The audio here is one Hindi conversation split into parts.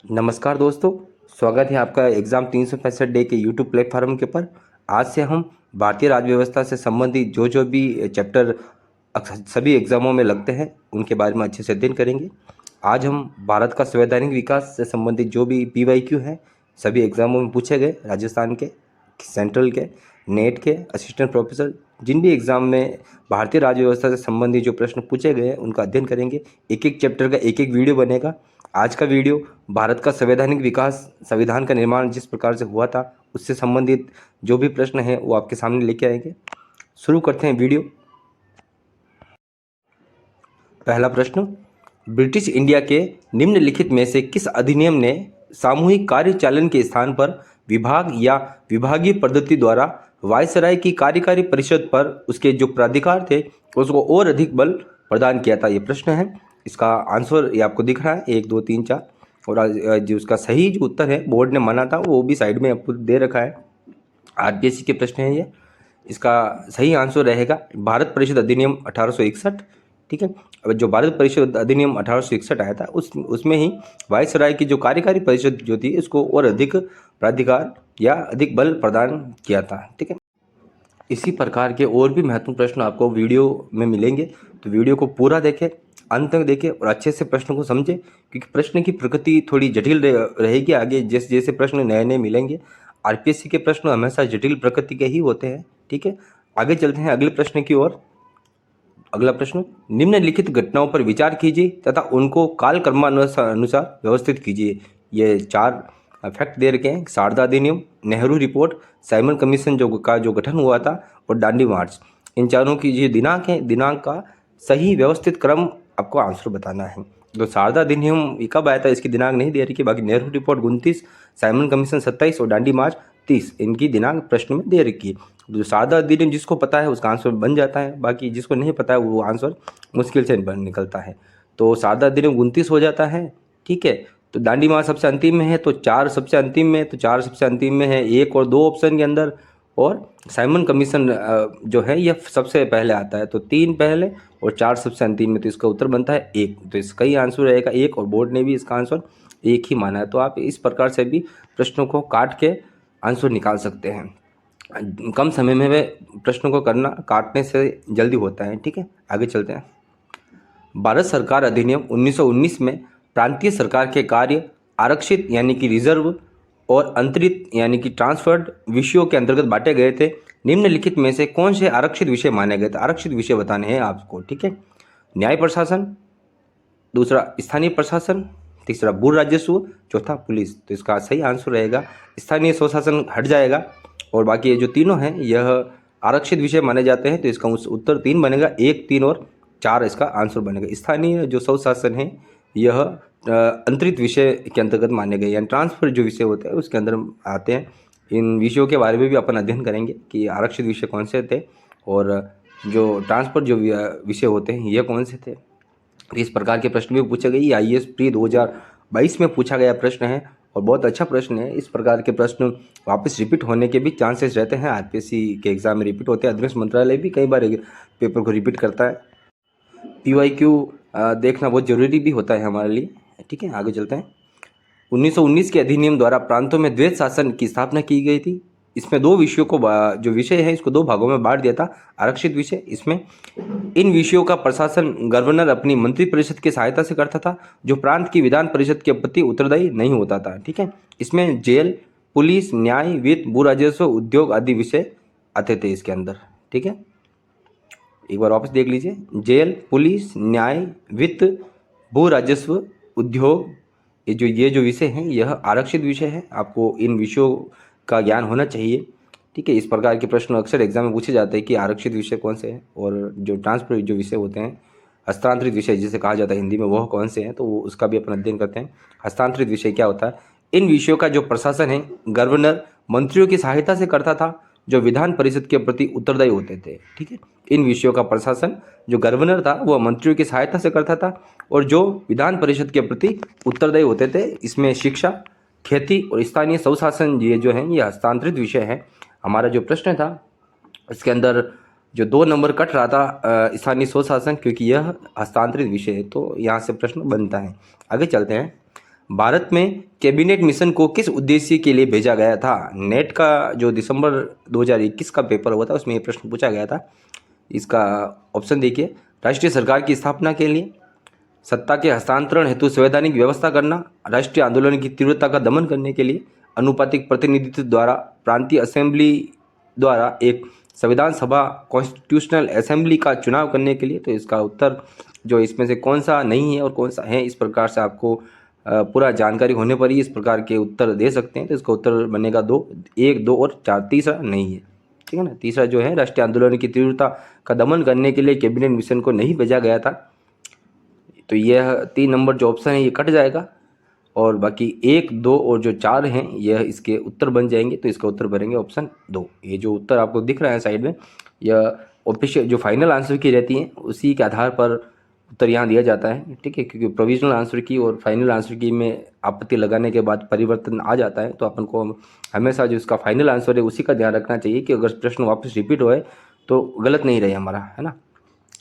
नमस्कार दोस्तों, स्वागत है आपका एग्ज़ाम 365 डे के यूट्यूब प्लेटफॉर्म के ऊपर। आज से हम भारतीय राज्य व्यवस्था से संबंधित जो भी चैप्टर सभी एग्ज़ामों में लगते हैं उनके बारे में अच्छे से अध्ययन करेंगे। आज हम भारत का संवैधानिक विकास से संबंधित जो भी PYQ हैं सभी एग्ज़ामों में पूछे गए, राजस्थान के, सेंट्रल के, नेट के, असिस्टेंट प्रोफेसर, जिन भी एग्ज़ाम में भारतीय राज्य व्यवस्था से संबंधित जो प्रश्न पूछे गए हैं उनका अध्ययन करेंगे। एक एक चैप्टर का एक एक वीडियो बनेगा। आज का वीडियो भारत का संवैधानिक विकास, संविधान का निर्माण जिस प्रकार से हुआ था उससे संबंधित जो भी प्रश्न है वो आपके सामने लेके आएंगे। शुरू करते हैं वीडियो। पहला प्रश्न, ब्रिटिश इंडिया के निम्नलिखित में से किस अधिनियम ने सामूहिक कार्यचालन के स्थान पर विभाग या विभागीय पद्धति द्वारा वायसराय की कार्यकारी परिषद पर उसके जो प्राधिकार थे उसको और अधिक बल प्रदान किया था? ये प्रश्न है। इसका आंसर ये आपको दिख रहा है 1 2 3 4। और जो उसका सही जो उत्तर है बोर्ड ने माना था वो भी साइड में आपको दे रखा है। RPSC के प्रश्न है ये। इसका सही आंसर रहेगा भारत परिषद अधिनियम 1861। ठीक है, अब जो भारत परिषद अधिनियम 1861 आया था उसमें ही वायसराय की जो कार्यकारी परिषद जो थी इसको और अधिक प्राधिकार या अधिक बल प्रदान किया था। ठीक है, इसी प्रकार के और भी महत्वपूर्ण प्रश्न आपको वीडियो में मिलेंगे, तो वीडियो को पूरा देखें, अंत तक देखें और अच्छे से प्रश्न को समझें, क्योंकि प्रश्न की प्रकृति थोड़ी जटिल रहेगी। आगे जैसे जैसे प्रश्न नए नए मिलेंगे, RPSC के प्रश्न हमेशा जटिल प्रकृति के ही होते हैं। ठीक है, आगे चलते हैं अगले प्रश्न की ओर। अगला प्रश्न, निम्नलिखित घटनाओं पर विचार कीजिए तथा उनको कालक्रमानुसार व्यवस्थित कीजिए। ये 4 फैक्ट दे रखे हैं। शारदा अधिनियम, नेहरू रिपोर्ट, साइमन कमीशन जो गठन हुआ था, और दांडी मार्च। इन चारों की जो दिनांक है, दिनांक का सही व्यवस्थित क्रम आपको आंसर बताना है। तो शारदा अधिनियम कब आया था इसकी दिनांक नहीं दे रखी, बाकी नेहरू रिपोर्ट 29, साइमन कमीशन 27 और दांडी मार्च 30, इनकी दिनांक प्रश्न में दे रखी है। जो शारदा अधिनियम जिसको पता है उसका आंसर बन जाता है, बाकी जिसको नहीं पता है वो आंसर मुश्किल से निकलता है। तो शारदा अधिनियम 29 हो जाता है। ठीक है, तो दांडी मार्च सबसे अंतिम में है, तो 4 सबसे अंतिम में, तो 4 सबसे अंतिम में है 1 और 2 ऑप्शन के अंदर। और साइमन कमीशन जो है यह सबसे पहले आता है, तो 3 पहले और 4 सबसे अंतिम में, तो इसका उत्तर बनता है 1। तो इसका ही आंसर रहेगा 1, और बोर्ड ने भी इसका आंसर 1 ही माना है। तो आप इस प्रकार से भी प्रश्नों को काट के आंसर निकाल सकते हैं। कम समय में वे प्रश्नों को करना काटने से जल्दी होता है। ठीक है, आगे चलते हैं। भारत सरकार अधिनियम 1919 में प्रांतीय सरकार के कार्य आरक्षित यानी कि रिजर्व और अंतरित यानी कि ट्रांसफर्ड विषयों के अंतर्गत बांटे गए थे। निम्नलिखित में से कौन से आरक्षित विषय माने गए थे? आरक्षित विषय बताने हैं आपको। ठीक है, न्याय प्रशासन, दूसरा स्थानीय प्रशासन, तीसरा भू राजस्व, चौथा पुलिस। तो इसका सही आंसर रहेगा स्थानीय स्वशासन हट जाएगा, और बाकी ये जो तीनों हैं यह आरक्षित विषय माने जाते हैं। तो इसका उत्तर 3 बनेगा, 1 3 और 4 इसका आंसर बनेगा। स्थानीय जो स्वशासन है यह अंतरित विषय के अंतर्गत माने गए, यानी ट्रांसफर जो विषय होते हैं उसके अंदर आते हैं। इन विषयों के बारे में भी अपन अध्ययन करेंगे कि आरक्षित विषय कौन से थे और जो ट्रांसफर जो विषय होते हैं ये कौन से थे। इस प्रकार के प्रश्न भी पूछे गए। IAS प्री 2022 में पूछा गया प्रश्न है और बहुत अच्छा प्रश्न है। इस प्रकार के प्रश्न वापस रिपीट होने के भी चांसेस रहते हैं। RPSC के एग्जाम में रिपीट होते हैं। अध्ययन मंत्रालय भी कई बार पेपर को रिपीट करता है। PYQ देखना बहुत ज़रूरी भी होता है हमारे लिए। ठीक है, आगे चलते हैं। 1919 के अधिनियम द्वारा प्रांतों में द्वैत शासन की स्थापना की गई थी। इसमें 2 विषयों को जो विषय है इसको 2 भागों में बांट दिया था। आरक्षित विषय, इसमें इन विषयों का प्रशासन गवर्नर अपनी मंत्रिपरिषद की सहायता से करता था, जो प्रांत की विधान परिषद के प्रति उत्तरदायी नहीं होता था। ठीक है, इसमें जेल, पुलिस, न्याय, वित्त, भू राजस्व, उद्योग आदि विषय आते थे इसके अंदर। ठीक है, एक बार वापस देख लीजिए। जेल, पुलिस, न्याय, वित्त, भू राजस्व, उद्योग, ये जो विषय हैं यह आरक्षित विषय है। आपको इन विषयों का ज्ञान होना चाहिए। ठीक है, इस प्रकार के प्रश्न अक्सर एग्जाम में पूछे जाते हैं कि आरक्षित विषय कौन से हैं, और जो ट्रांसफर जो विषय होते हैं, हस्तांतरित विषय जिसे कहा जाता है हिंदी में, वह कौन से हैं, तो वो उसका भी अपन अध्ययन करते हैं। हस्तांतरित विषय क्या होता है? इन विषयों का जो प्रशासन है गवर्नर मंत्रियों की सहायता से करता था, जो विधान परिषद के प्रति उत्तरदायी होते थे। ठीक है, इन विषयों का प्रशासन जो गवर्नर था वह मंत्रियों की सहायता से करता था, और जो विधान परिषद के प्रति उत्तरदायी होते थे। इसमें शिक्षा, खेती और स्थानीय स्वशासन ये जो है ये हस्तांतरित विषय है। हमारा जो प्रश्न था इसके अंदर जो 2 नंबर कट रहा था स्थानीय स्वशासन, क्योंकि यह हस्तांतरित विषय है, तो यहाँ से प्रश्न बनता है। आगे चलते हैं। भारत में कैबिनेट मिशन को किस उद्देश्य के लिए भेजा गया था? नेट का जो दिसंबर 2021 का पेपर हुआ था उसमें ये प्रश्न पूछा गया था। इसका ऑप्शन देखिए, राष्ट्रीय सरकार की स्थापना के लिए, सत्ता के हस्तांतरण हेतु संवैधानिक व्यवस्था करना, राष्ट्रीय आंदोलन की तीव्रता का दमन करने के लिए, अनुपातिक प्रतिनिधित्व द्वारा प्रांतीय असेंबली द्वारा एक संविधान सभा कॉन्स्टिट्यूशनल असेंबली का चुनाव करने के लिए। तो इसका उत्तर जो इसमें से कौन सा नहीं है और कौन सा है, इस प्रकार से आपको पूरा जानकारी होने पर ही इस प्रकार के उत्तर दे सकते हैं। तो इसका उत्तर बनेगा 2, 1, 2 और 4, तीसरा नहीं है। ठीक है ना, तीसरा जो है राष्ट्रीय आंदोलन की तीव्रता का दमन करने के लिए कैबिनेट मिशन को नहीं भेजा गया था। तो यह 3 नंबर जो ऑप्शन है ये कट जाएगा और बाकी 1, 2 और जो 4 हैं यह इसके उत्तर बन जाएंगे। तो इसका उत्तर बनेंगे ऑप्शन 2। ये जो उत्तर आपको दिख रहा है साइड में, यह ऑफिशियल जो फाइनल आंसर की रहती हैं उसी के आधार पर उत्तर यहाँ दिया जाता है। ठीक है, क्योंकि प्रोविजनल आंसर की और फाइनल आंसर की में आपत्ति लगाने के बाद परिवर्तन आ जाता है। तो अपन को हमेशा जो इसका फाइनल आंसर है उसी का ध्यान रखना चाहिए कि अगर प्रश्न वापस रिपीट होए तो गलत नहीं रहे हमारा, है ना।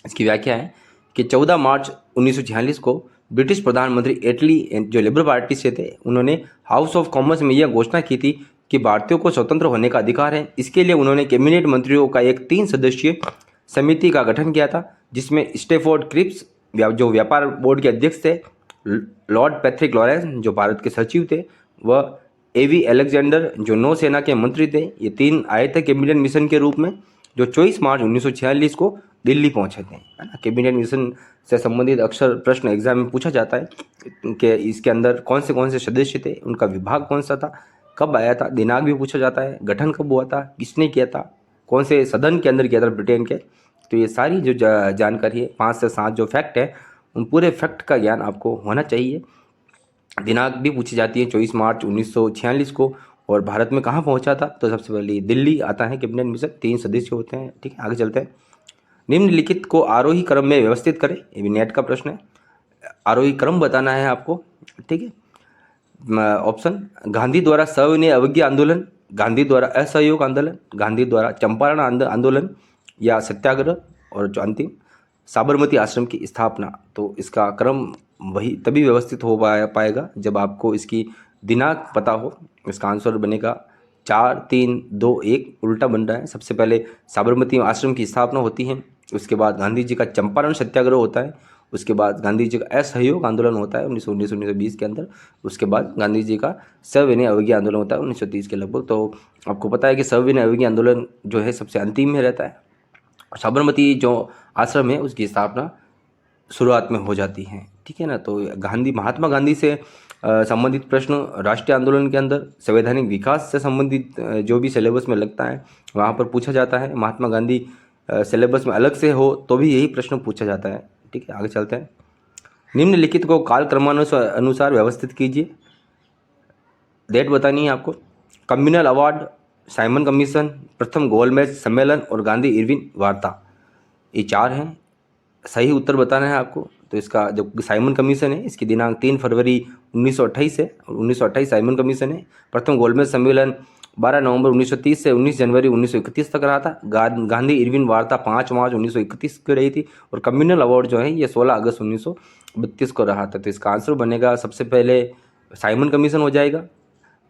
इसकी व्याख्या है कि 14 मार्च 1946 को ब्रिटिश प्रधानमंत्री एटली जो लिबरल पार्टी से थे, उन्होंने हाउस ऑफ कॉमन्स में यह घोषणा की थी कि भारतीयों को स्वतंत्र होने का अधिकार है। इसके लिए उन्होंने कैबिनेट मंत्रियों का एक 3 सदस्यीय समिति का गठन किया था, जिसमें स्टेफोर्ड क्रिप्स जो व्यापार बोर्ड के अध्यक्ष थे, लॉर्ड पैट्रिक लॉरेंस जो भारत के सचिव थे, वह एवी अलेक्जेंडर जो नौसेना के मंत्री थे। ये 3 आए थे कैबिनेट मिशन के रूप में, जो 24 मार्च 1946 को दिल्ली पहुंचे थे, है ना। कैबिनेट मिशन से संबंधित अक्सर प्रश्न एग्जाम में पूछा जाता है कि इसके अंदर कौन से सदस्य थे, उनका विभाग कौन सा था, कब आया था, दिनांक भी पूछा जाता है, गठन कब हुआ था, किसने किया था, कौन से सदन के अंदर किया था ब्रिटेन के। तो ये सारी जो जानकारी है, 5 से 7 जो फैक्ट है, उन पूरे फैक्ट का ज्ञान आपको होना चाहिए। दिनांक भी पूछी जाती है 24 मार्च 1946 को, और भारत में कहाँ पहुँचा था, तो सबसे पहले दिल्ली आता है कैबिनेट मिशन, 3 सदस्य होते हैं। ठीक है, आगे चलते हैं। निम्नलिखित को आरोही क्रम में व्यवस्थित करें, ये भी नेट का प्रश्न है, आरोही क्रम बताना है आपको। ठीक है, ऑप्शन, गांधी द्वारा सविनय अवज्ञा आंदोलन, गांधी द्वारा असहयोग आंदोलन, गांधी द्वारा चंपारण आंदोलन या सत्याग्रह, और जो अंतिम साबरमती आश्रम की स्थापना। तो इसका क्रम वही तभी व्यवस्थित हो पाएगा जब आपको इसकी दिनांक पता हो। इसका आंसर बनेगा 4, 3, 2, 1, उल्टा बन रहा है। सबसे पहले साबरमती आश्रम की स्थापना होती है, उसके बाद गांधी जी का चंपारण सत्याग्रह होता है, उसके बाद गांधी जी का असहयोग आंदोलन होता है 1919-1920 के अंदर, उसके बाद गांधी जी का सविनय अवज्ञा आंदोलन होता है 1930 के लगभग। तो आपको पता है कि सविनय अवज्ञा आंदोलन जो है सबसे अंतिम में रहता है, और साबरमती जो आश्रम है उसकी स्थापना शुरुआत में हो जाती है। ठीक है ना, तो महात्मा गांधी से संबंधित प्रश्न राष्ट्रीय आंदोलन के अंदर संवैधानिक विकास से संबंधित जो भी सिलेबस में लगता है वहाँ पर पूछा जाता है। महात्मा गांधी सिलेबस में अलग से हो तो भी यही प्रश्न पूछा जाता है। ठीक है, आगे चलते हैं। निम्नलिखित को काल क्रमानुसार व्यवस्थित कीजिए, डेट बतानी है आपको। कम्युनल अवार्ड, साइमन कमीशन, प्रथम गोलमेज सम्मेलन और गांधी इरविन वार्ता, ये 4 हैं। सही उत्तर बताना है आपको। तो इसका जो साइमन कमीशन है इसकी दिनांक 3 फरवरी 1928 है, और 1928 साइमन कमीशन है। प्रथम गोलमेज सम्मेलन 12 नवंबर 1930 से 19 जनवरी 1931 तक रहा था। गांधी इरविन वार्ता 5 मार्च 1931 को रही थी, और कम्युनल अवार्ड जो है ये 16 अगस्त 1932 को रहा था। तो इसका आंसर बनेगा सबसे पहले साइमन कमीशन हो जाएगा,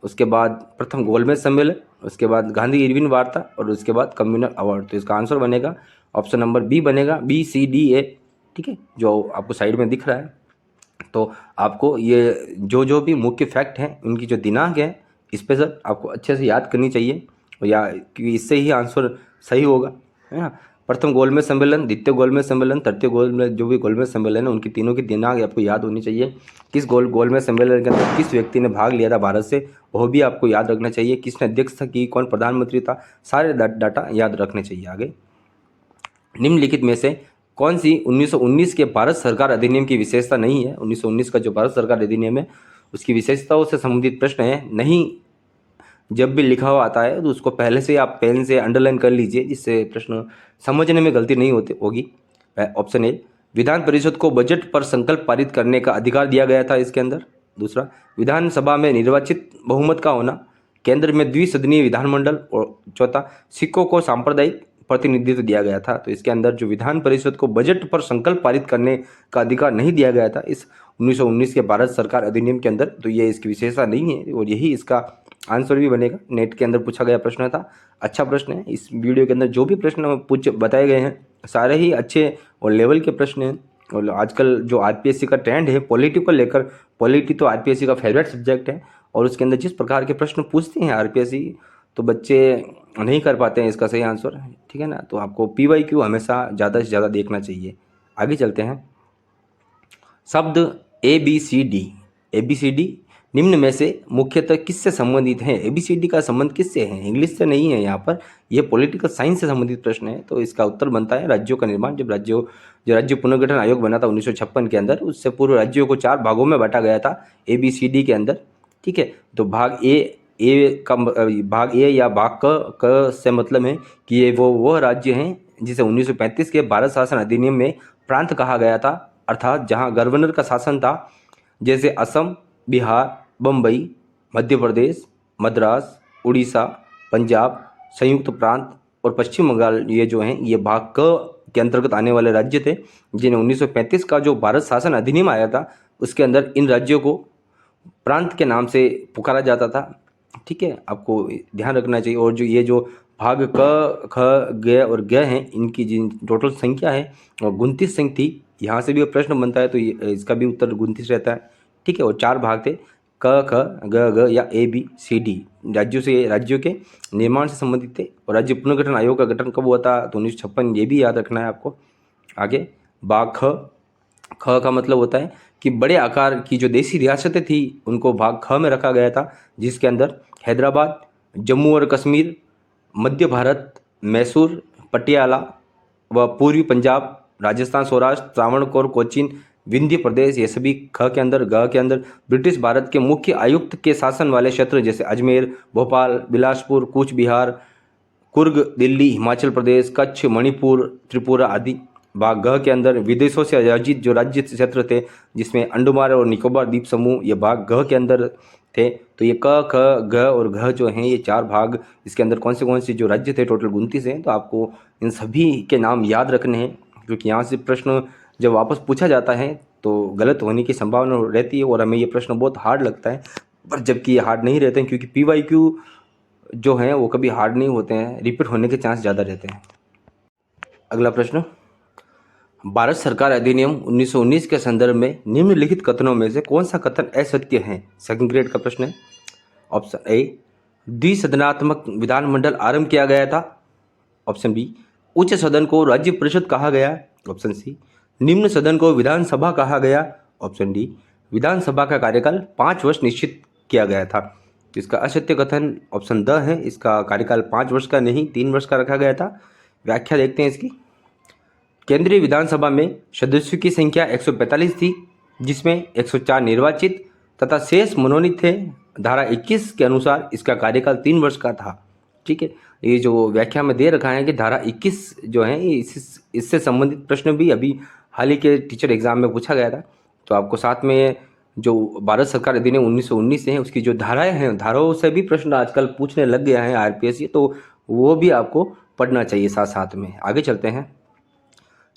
उसके बाद प्रथम गोलमेज सम्मेलन, उसके बाद गांधी इरविन वार्ता, और उसके बाद कम्युनल अवार्ड। तो इसका आंसर बनेगा ऑप्शन नंबर बी बनेगा, BCDA। ठीक है, जो आपको साइड में दिख रहा है। तो आपको ये जो भी मुख्य फैक्ट हैं उनकी जो दिनांक है स्पेशल आपको अच्छे से याद करनी चाहिए, या क्योंकि इससे ही आंसर सही होगा, है ना। प्रथम गोलमेज सम्मेलन, द्वितीय गोलमेज सम्मेलन, तृतीय गोलमेज जो भी गोलमेज सम्मेलन है उनकी तीनों की दिनांक आपको याद होनी चाहिए। किस गोलमेज सम्मेलन के अंदर किस व्यक्ति ने भाग लिया था भारत से, वह भी आपको याद रखना चाहिए। किसने अध्यक्षता की, कौन प्रधानमंत्री था, सारे डाटा याद रखने चाहिए। आगे, निम्नलिखित में से कौन सी 1919 के भारत सरकार अधिनियम की विशेषता नहीं है? 1919 का जो भारत सरकार अधिनियम है उसकी विशेषताओं से संबंधित प्रश्न है। नहीं, जब भी लिखा हुआ आता है तो उसको पहले से आप पेन से अंडरलाइन कर लीजिए, जिससे प्रश्न समझने में गलती नहीं होगी। ऑप्शन ए, विधान परिषद को बजट पर संकल्प पारित करने का अधिकार दिया गया था इसके अंदर। दूसरा, विधानसभा में निर्वाचित बहुमत का होना, केंद्र में द्विसदनीय विधानमंडल, और चौथा, सिखों को सांप्रदायिक प्रतिनिधित्व दिया गया था। तो इसके अंदर जो विधान परिषद को बजट पर संकल्प पारित करने का अधिकार नहीं दिया गया था, इस 1919 के भारत सरकार अधिनियम के अंदर, तो ये इसकी विशेषता नहीं है और यही इसका आंसर भी बनेगा। नेट के अंदर पूछा गया प्रश्न था, अच्छा प्रश्न है। इस वीडियो के अंदर जो भी प्रश्न पूछ बताए गए हैं सारे ही अच्छे और लेवल के प्रश्न हैं। और आजकल जो आरपीएससी का ट्रेंड है पॉलिटी को लेकर, पॉलिटी तो आरपीएससी का फेवरेट सब्जेक्ट है और उसके अंदर जिस प्रकार के प्रश्न पूछते हैं आरपीएससी, तो बच्चे नहीं कर पाते हैं इसका सही आंसर, ठीक है ना। तो आपको पीवाईक्यू हमेशा ज़्यादा से ज़्यादा देखना चाहिए। आगे चलते हैं। शब्द ए बी सी डी निम्न में से मुख्यतः किससे संबंधित है? ए बी सी डी का संबंध किससे है? इंग्लिश से नहीं है यहाँ पर, यह पॉलिटिकल साइंस से संबंधित प्रश्न है। तो इसका उत्तर बनता है राज्यों का निर्माण। जब जो राज्य पुनर्गठन आयोग बना था 1956 के अंदर, उससे पूर्व राज्यों को 4 भागों में बांटा गया था ए बी सी डी के अंदर, ठीक है। तो भाग ए या भाग क से मतलब है कि ये वो राज्य हैं जिसे 1935 के भारत शासन अधिनियम में प्रांत कहा गया था, अर्थात जहां गवर्नर का शासन था, जैसे असम, बिहार, बम्बई, मध्य प्रदेश, मद्रास, उड़ीसा, पंजाब, संयुक्त प्रांत और पश्चिम बंगाल। ये जो हैं ये भाग क के अंतर्गत आने वाले राज्य थे, जिन्हें 1935 का जो भारत शासन अधिनियम आया था उसके अंदर इन राज्यों को प्रांत के नाम से पुकारा जाता था, ठीक है। आपको ध्यान रखना चाहिए। और जो ये जो भाग क, ख, ग और ग हैं, इनकी जिन टोटल संख्या है और 29 संख्या थी। यहाँ से भी प्रश्न बनता है तो इसका भी उत्तर 29 रहता है, ठीक है। और 4 भाग थे, क, ख, ग या ए बी सी डी। राज्यों के निर्माण से संबंधित थे। और राज्य पुनर्गठन आयोग का गठन कब हुआ था? तो 1956, ये भी याद रखना है आपको। आगे भाग ख का मतलब होता है कि बड़े आकार की जो देसी रियासतें थी उनको भाग ख में रखा गया था, जिसके अंदर हैदराबाद, जम्मू और कश्मीर, मध्य भारत, मैसूर, पटियाला व पूर्वी पंजाब, राजस्थान, सौराष्ट्र, त्रावणकोर, कोचीन, विंध्य प्रदेश, ये सभी ख के अंदर। ग के अंदर ब्रिटिश भारत के मुख्य आयुक्त के शासन वाले क्षेत्र जैसे अजमेर, भोपाल, बिलासपुर, कूच बिहार, कुर्ग, दिल्ली, हिमाचल प्रदेश, कच्छ, मणिपुर, त्रिपुरा आदि। भाग ग के अंदर विदेशों से आयोजित जो राज्य क्षेत्र थे, जिसमें अंडमान और निकोबार द्वीप समूह, ये भाग ग के अंदर थे। तो ये क, ख, ग और घ जो हैं, ये 4 भाग, इसके अंदर कौन से जो राज्य थे, टोटल 29 हैं। तो आपको इन सभी के नाम याद रखने हैं, क्योंकि यहाँ से प्रश्न जब वापस पूछा जाता है तो गलत होने की संभावना रहती है। और हमें ये प्रश्न बहुत हार्ड लगता है, पर जबकि ये हार्ड नहीं रहते हैं, क्योंकि पीवाईक्यू जो हैं वो कभी हार्ड नहीं होते हैं, रिपीट होने के चांस ज़्यादा रहते हैं। अगला प्रश्न, भारत सरकार अधिनियम 1919 के संदर्भ में निम्नलिखित कथनों में से कौन सा कथन असत्य है? सेकंड ग्रेड का प्रश्न है। ऑप्शन ए, द्विसदनात्मक विधानमंडल आरंभ किया गया था। ऑप्शन बी, उच्च सदन को राज्य परिषद कहा गया। ऑप्शन सी, निम्न सदन को विधानसभा कहा गया। ऑप्शन डी, विधानसभा का कार्यकाल 5 वर्ष निश्चित किया गया था। तो इसका असत्य कथन ऑप्शन द है, इसका कार्यकाल 5 वर्ष का नहीं 3 वर्ष का रखा गया था। व्याख्या देखते हैं इसकी। केंद्रीय विधानसभा में सदस्यों की संख्या 145 थी, जिसमें 104 निर्वाचित तथा शेष मनोनीत थे। धारा 21 के अनुसार इसका कार्यकाल 3 वर्ष का था, ठीक है। ये जो व्याख्या में दे रखा है कि धारा 21 जो है इससे संबंधित प्रश्न भी अभी हाल ही के टीचर एग्जाम में पूछा गया था। तो आपको साथ में जो भारत सरकार अधिनियम 1919 है उसकी जो धाराएं हैं, धाराओं से भी प्रश्न आजकल पूछने लग गया है आरपीएससी, तो वो भी आपको पढ़ना चाहिए साथ साथ में। आगे चलते हैं।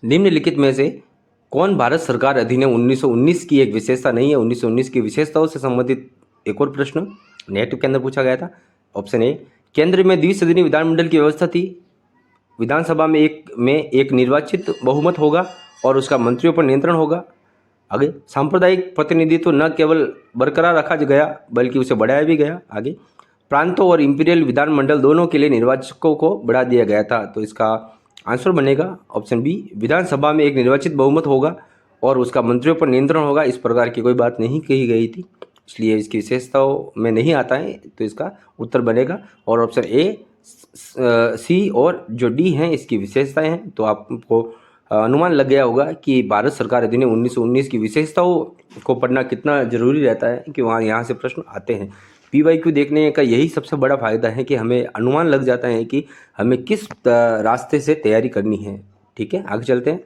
निम्नलिखित में से कौन भारत सरकार अधिनियम 1919 की एक विशेषता नहीं है? 1919 की विशेषताओं से संबंधित एक और प्रश्न नेट के अंदर पूछा गया था। ऑप्शन ए, केंद्र में द्विसदनीय विधानमंडल की व्यवस्था थी। विधानसभा में एक निर्वाचित बहुमत होगा और उसका मंत्रियों पर नियंत्रण होगा। आगे, सांप्रदायिक प्रतिनिधित्व न केवल बरकरार रखा गया बल्कि उसे बढ़ाया भी गया। आगे, प्रांतों और इंपीरियल विधानमंडल दोनों के लिए निर्वाचकों को बढ़ा दिया गया था। तो इसका आंसर बनेगा ऑप्शन बी, विधानसभा में एक निर्वाचित बहुमत होगा और उसका मंत्रियों पर नियंत्रण होगा। इस प्रकार की कोई बात नहीं कही गई थी, इसलिए इसकी विशेषताओं में नहीं आता है। तो इसका उत्तर बनेगा और ऑप्शन ए, सी और जो डी हैं इसकी विशेषताएं हैं। तो आपको अनुमान लग गया होगा कि भारत सरकार अधिनियम 1919 की विशेषताओं को पढ़ना कितना जरूरी रहता है, कि यहाँ से प्रश्न आते हैं। पीवाईक्यू देखने का यही सबसे बड़ा फायदा है कि हमें अनुमान लग जाता है कि हमें किस रास्ते से तैयारी करनी है, ठीक है। आगे चलते हैं।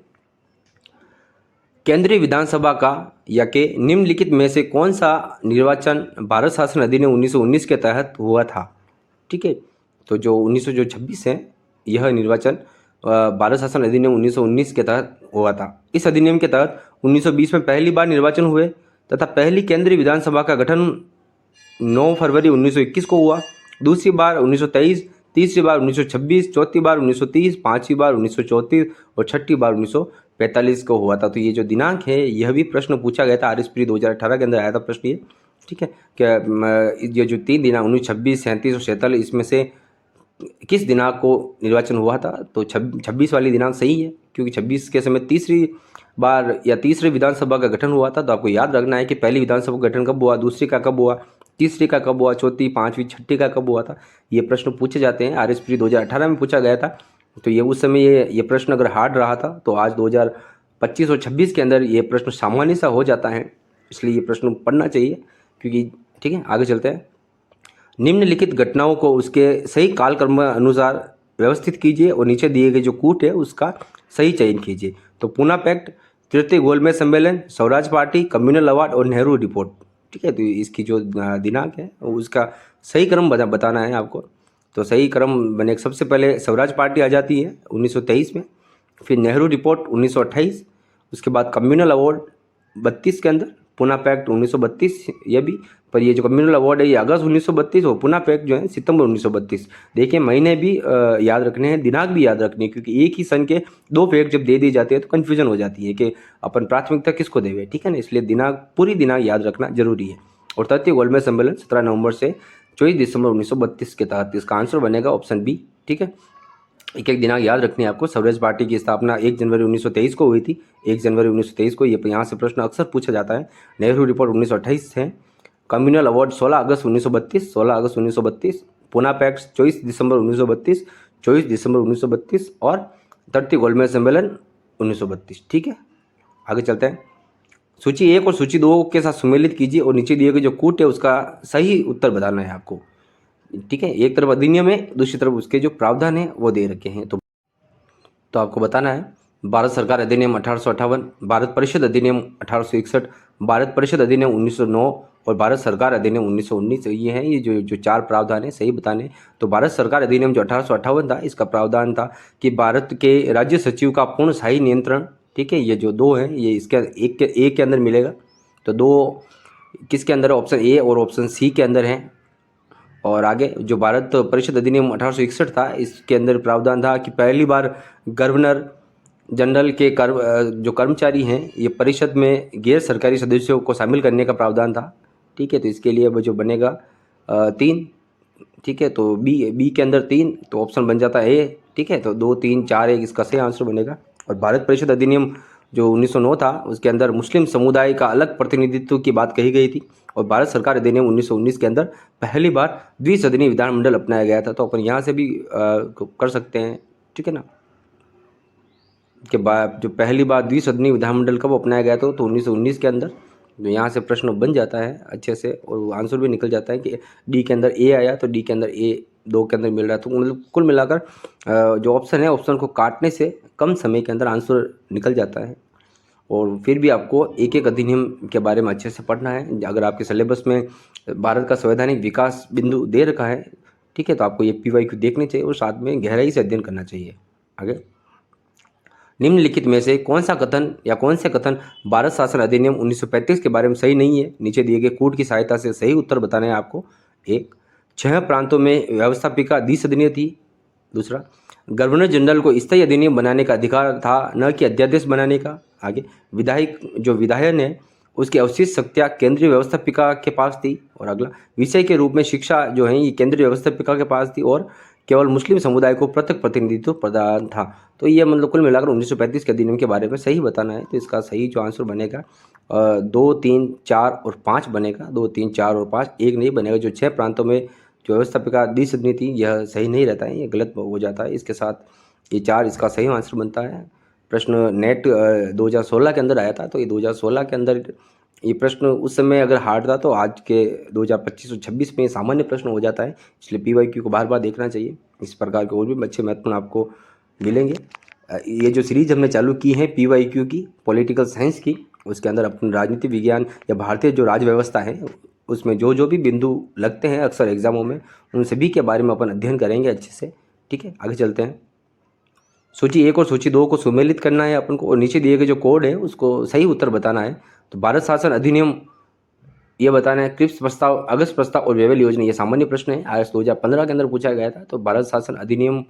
केंद्रीय विधानसभा का या के निम्नलिखित में से कौन सा निर्वाचन भारत शासन अधिनियम 1919 के तहत हुआ था? ठीक है, तो जो 1926 है यह निर्वाचन भारत शासन अधिनियम 1919 के तहत हुआ था। इस अधिनियम के तहत 1920 में पहली बार निर्वाचन हुए तथा पहली केंद्रीय विधानसभा का गठन 9 फरवरी 1921 को हुआ, दूसरी बार 1923, तीसरी बार 1926, चौथी बार 1930, पांचवी बार 1934 और छठी बार 1945 को हुआ था। तो ये जो दिनांक है यह भी प्रश्न पूछा गया था, RSP 2018 के अंदर आया था प्रश्न ये, ठीक है। क्या ये जो 3 दिनांक 1926, 37 और 46 इसमें से किस दिनांक को निर्वाचन हुआ था? तो 26 वाली दिनांक सही है, क्योंकि 26 के समय तीसरी बार या तीसरी विधानसभा का गठन हुआ था। तो आपको याद रखना है कि पहली विधानसभा का गठन कब हुआ, दूसरी का कब हुआ, तीसरी का कब हुआ, चौथी, पांचवी, छठी का कब हुआ था। ये प्रश्न पूछे जाते हैं, RSP 2018 में पूछा गया था। तो ये उस समय ये प्रश्न अगर हार्ड रहा था, तो आज 2025 और 26 के अंदर ये प्रश्न सामान्य सा हो जाता है, इसलिए ये प्रश्न पढ़ना चाहिए, क्योंकि ठीक है। आगे चलते हैं। निम्नलिखित घटनाओं को उसके सही कालक्रम अनुसार व्यवस्थित कीजिए और नीचे दिए गए जो कूट है उसका सही चयन कीजिए। तो पूना पैक्ट, तृतीय गोलमेज सम्मेलन, स्वराज पार्टी, कम्युनल अवार्ड और नेहरू रिपोर्ट, ठीक है। तो इसकी जो दिनांक है उसका सही क्रम बताना है आपको। तो सही क्रम बने, सबसे पहले स्वराज पार्टी आ जाती है 1923 में, फिर नेहरू रिपोर्ट 1928, उसके बाद कम्युनल अवार्ड 32 के अंदर, पूना पैक्ट 1932 ये भी, पर ये जो कम्युनल अवार्ड है ये अगस्त 1932 और पूना पैक्ट जो है सितंबर 1932। देखिए महीने भी याद रखने हैं, दिनांक भी याद रखने हैं, क्योंकि एक ही सन के 2 पैक्ट जब दे दी जाती है तो कन्फ्यूजन हो जाती है कि अपन प्राथमिकता किसको देवे, ठीक है ना। इसलिए दिनांक, पूरी दिनांक याद रखना जरूरी है। और तृतीय गोलमेज सम्मेलन 17 नवंबर से 24 दिसंबर 1932 के तहत, इसका आंसर बनेगा ऑप्शन बी, ठीक है। एक एक दिनांक याद रखनी है आपको। स्वराज पार्टी की स्थापना 1 जनवरी 1923 को हुई थी, 1 जनवरी 1923 को, ये यहाँ से प्रश्न अक्सर पूछा जाता है। नेहरू रिपोर्ट 1928 है। कम्युनल अवार्ड 16 अगस्त 1932, 16 अगस्त 1932। पूना पैक्ट 24 दिसंबर 1932, 24 दिसंबर 1932 और तृतीय गोलमेज सम्मेलन 1932, ठीक है। आगे चलते हैं। सूची 1 और सूची 2 के साथ सुमेलित कीजिए और नीचे दिए गए जो कूट है उसका सही उत्तर बताना है आपको, ठीक है। एक तरफ अधिनियम है, दूसरी तरफ उसके जो प्रावधान है वो दे रखे हैं। तो आपको बताना है। भारत सरकार अधिनियम 1858, भारत परिषद अधिनियम 1861, भारत परिषद अधिनियम 1909 और भारत सरकार अधिनियम 1919। ये हैं, ये जो 4 प्रावधान है सही बताने। तो भारत सरकार अधिनियम जो 1858 था, इसका प्रावधान था कि भारत के राज्य सचिव का पूर्ण शाही नियंत्रण, ठीक है। ये जो 2 हैं ये इसके एक के अंदर मिलेगा। तो 2 किसके अंदर है? ऑप्शन ए और ऑप्शन सी के अंदर हैं। और आगे जो भारत परिषद अधिनियम 1861 था, इसके अंदर प्रावधान था कि पहली बार गवर्नर जनरल के जो कर्मचारी हैं ये परिषद में गैर सरकारी सदस्यों को शामिल करने का प्रावधान था, ठीक है। तो इसके लिए वो जो बनेगा 3, ठीक है। तो बी के अंदर 3, तो ऑप्शन बन जाता है ए, ठीक है। तो 2, 3, 4, 1 इसका सही आंसर बनेगा। और भारत परिषद अधिनियम जो 1909 था उसके अंदर मुस्लिम समुदाय का अलग प्रतिनिधित्व की बात कही गई थी। और भारत सरकार अधिनियम 1919 के अंदर पहली बार द्विसदनीय विधानमंडल अपनाया गया था। तो अपन यहाँ से भी कर सकते हैं, ठीक है ना, कि जो पहली बार द्विसदनीय विधानमंडल कब अपनाया गया था, तो 1919 के अंदर। तो यहाँ से प्रश्न बन जाता है अच्छे से और आंसर भी निकल जाता है कि डी के अंदर ए आया, तो डी के अंदर ए 2 के अंदर मिल रहा है। तो मतलब कुल मिलाकर जो ऑप्शन है, ऑप्शन को काटने से कम समय के अंदर आंसर निकल जाता है। और फिर भी आपको एक एक अधिनियम के बारे में अच्छे से पढ़ना है। अगर आपके सिलेबस में भारत का संवैधानिक विकास बिंदु दे रखा है, ठीक है, तो आपको ये PYQ देखनी चाहिए और साथ में गहराई से अध्ययन करना चाहिए। आगे, निम्नलिखित में से कौन सा कथन या कौन से कथन भारत शासन अधिनियम 1935 के बारे में सही नहीं है? नीचे दिए गए कूट की सहायता से सही उत्तर बताना है आपको। 1, 6 प्रांतों में व्यवस्थापिका द्विसदनीय थी। दूसरा, गवर्नर जनरल को स्थायी अधिनियम बनाने का अधिकार था, न कि अध्यादेश बनाने का। आगे, विधायन है उसकी अवशिष्ट शक्तियाँ केंद्रीय व्यवस्थापिका के पास थी। और अगला, विषय के रूप में शिक्षा जो है ये केंद्रीय व्यवस्थापिका के पास थी और केवल मुस्लिम समुदाय को पृथक प्रतिनिधित्व प्रदान था। तो ये मतलब कुल मिलाकर 1935 के अधिनियम के बारे में सही बताना है। तो इसका सही जो आंसर बनेगा 2, 3, 4 और 5 बनेगा। 2, 3, 4 और 5 एक नहीं बनेगा। जो 6 प्रांतों में जो व्यवस्थापिका द्विसदनीय थी यह सही नहीं रहता है, ये गलत हो जाता है। इसके साथ ये 4 इसका सही आंसर बनता है। प्रश्न नेट 2016 के अंदर आया था, तो ये 2016 के अंदर ये प्रश्न उस समय अगर हार्ड था तो आज के 2025 और 26 में सामान्य प्रश्न हो जाता है। इसलिए PYQ को बार बार देखना चाहिए। इस प्रकार के और भी अच्छे महत्वपूर्ण आपको मिलेंगे। ये जो सीरीज हमने चालू की है PYQ की, पॉलिटिकल साइंस की, उसके अंदर अपन राजनीति विज्ञान या भारतीय जो राज व्यवस्था है उसमें जो भी बिंदु लगते हैं अक्सर एग्जामों में, उन सभी के बारे में अपन अध्ययन करेंगे अच्छे से, ठीक है। आगे चलते हैं। सूची 1 और सूची 2 को सुमेलित करना है अपन को और नीचे दिए गए जो कोड है उसको सही उत्तर बताना है। तो भारत शासन अधिनियम ये बताना है क्रिप्स प्रस्ताव, अगस्त प्रस्ताव और वेबल योजना, ये सामान्य प्रश्न है, आयस 2015 के अंदर पूछा गया था। तो भारत शासन अधिनियम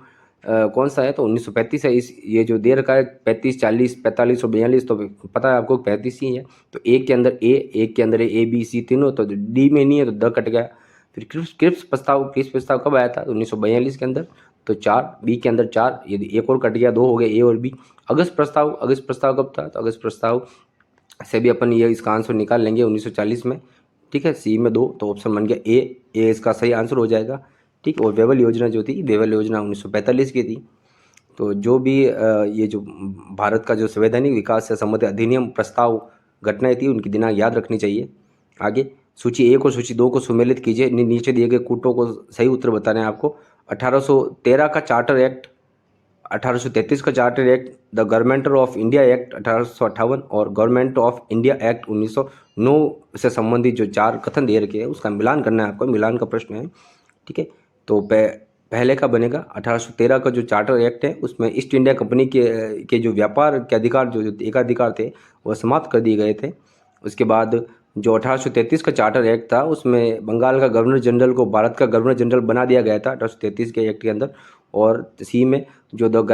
कौन सा है, तो 1935 है। इस ये जो दे रखा है 35, 40, 45 और 42, तो पता है आपको 35 ही है। तो एक के अंदर एक के अंदर ए बी सी तीनों, तो डी में नहीं है तो द कट गया। फिर क्रिप्स प्रस्ताव कब आया था, तो 1942 के अंदर, तो 4, बी के अंदर 4, यदि एक और कट गया 2 हो गए, ए और बी। अगस्त प्रस्ताव कब था, तो अगस्त प्रस्ताव से भी अपन ये इसका आंसर निकाल लेंगे 1940 में। ठीक है, सी में 2, तो ऑप्शन बन गया ए इसका सही आंसर हो जाएगा। ठीक, और वेबल योजना जो थी, वेबल योजना 1945 की थी। तो जो भी ये जो भारत का जो संवैधानिक विकास से संबंधित अधिनियम प्रस्ताव घटनाएं थी, उनकी दिनांक याद रखनी चाहिए। आगे सूची 1 और सूची 2 को सुमेलित कीजिए, नीचे दिए गए कूटों को सही उत्तर बताना है आपको। 1813 का चार्टर एक्ट, 1833 का charter act, the government of India act 1858 और गवर्नमेंट ऑफ इंडिया एक्ट 1909 से संबंधित जो 4 कथन दे रखे हैं, उसका मिलान करना है आपको, मिलान का प्रश्न है। ठीक है, तो पहले का बनेगा 1813 का जो चार्टर एक्ट है, उसमें ईस्ट इंडिया कंपनी के जो व्यापार के अधिकार, जो एकाधिकार थे, वो समाप्त कर दिए गए थे। उसके बाद जो 1833 का चार्टर एक्ट था, उसमें बंगाल का गवर्नर जनरल को भारत का गवर्नर जनरल बना दिया गया था 1833 के एक्ट के अंदर। और सी में जो the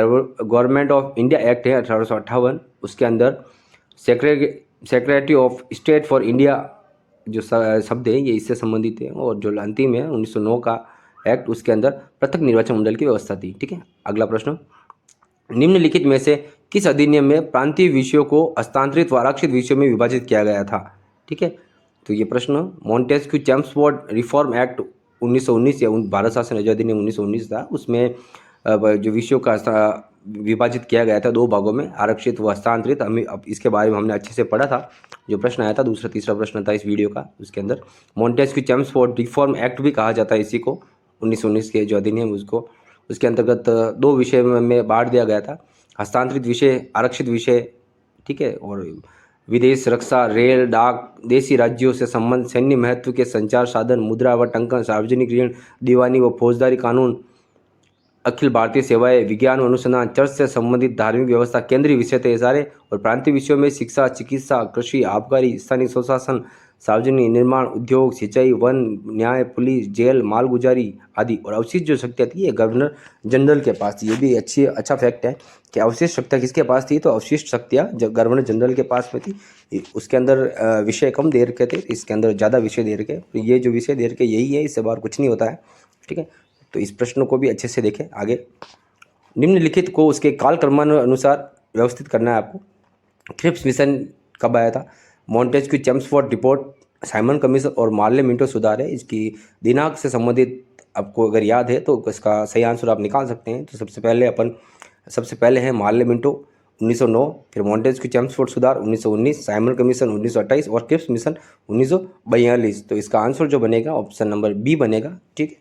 government of India act है 1858, उसके अंदर secretary of state for India जो शब्द है, ये इससे संबंधित है। और जो अंतिम है 1909 का एक्ट, उसके अंदर पृथक निर्वाचन मंडल की व्यवस्था थी। ठीक है, अगला प्रश्न, निम्नलिखित में से किस अधिनियम में प्रांतीय विषयों को हस्तांतरित व आरक्षित विषयों में विभाजित किया गया था। ठीक है, तो ये प्रश्न मॉन्टेस्क्यू चेम्सफोर्ड रिफॉर्म एक्ट 1919 या भारत शासन अधिनियम 1919 था, उसमें जो विषयों का विभाजित किया गया था 2 भागों में, आरक्षित व हस्तांतरित। हमें अब इसके बारे में हमने अच्छे से पढ़ा था, जो प्रश्न आया था दूसरा तीसरा प्रश्न था इस वीडियो का, उसके अंदर मॉन्टेस्क्यू चेम्सफोर्ड रिफॉर्म एक्ट भी कहा जाता है इसी को, 1919 के जो अधिनियम उसको, उसके अंतर्गत 2 विषय में बांट दिया गया था, हस्तांतरित विषय, आरक्षित विषय। ठीक है, और विदेश, रक्षा, रेल, डाक, देशी राज्यों से संबंध, सैन्य महत्व के संचार साधन, मुद्रा व टंकन, सार्वजनिक ऋण, दीवानी व फौजदारी कानून, अखिल भारतीय सेवाएं, विज्ञान व अनुसंधान, चर्च से संबंधित धार्मिक व्यवस्था केंद्रीय विषय थे सारे। और प्रांतीय विषयों में शिक्षा, चिकित्सा, कृषि, आबकारी, स्थानीय स्वशासन, सार्वजनिक निर्माण, उद्योग, सिंचाई, वन, न्याय, पुलिस, जेल, मालगुजारी आदि। और अवशिष्ट जो शक्तियाँ थी, ये गवर्नर जनरल के पास थी। ये भी अच्छा फैक्ट है कि अवशिष्ट शक्तियाँ किसके पास थी, तो अवशिष्ट शक्तियाँ जब गवर्नर जनरल के पास में थी। उसके अंदर विषय कम दे रखे थे, इसके अंदर ज़्यादा विषय दे रखे। तो ये जो विषय दे रखे यही है, इससे बाहर कुछ नहीं होता है। ठीक है, तो इस प्रश्न को भी अच्छे से देखें। आगे निम्नलिखित को उसके काल क्रमानुसार व्यवस्थित करना है आपको। क्रिप्स मिशन कब आया था, Montesquieu Chelmsford report, Simon commission और मार्ले मिंटो सुधार है। इसकी दिनांक से संबंधित आपको अगर याद है तो इसका सही आंसर आप निकाल सकते हैं। तो सबसे पहले है मार्ले मिंटो 1909, फिर मॉन्टेस्क्यू चेम्सफोर्ड सुधार 1919, साइमन कमीशन 1928 और क्रिप्स मिशन 1942। तो इसका आंसर जो बनेगा ऑप्शन नंबर बी बनेगा। ठीक है,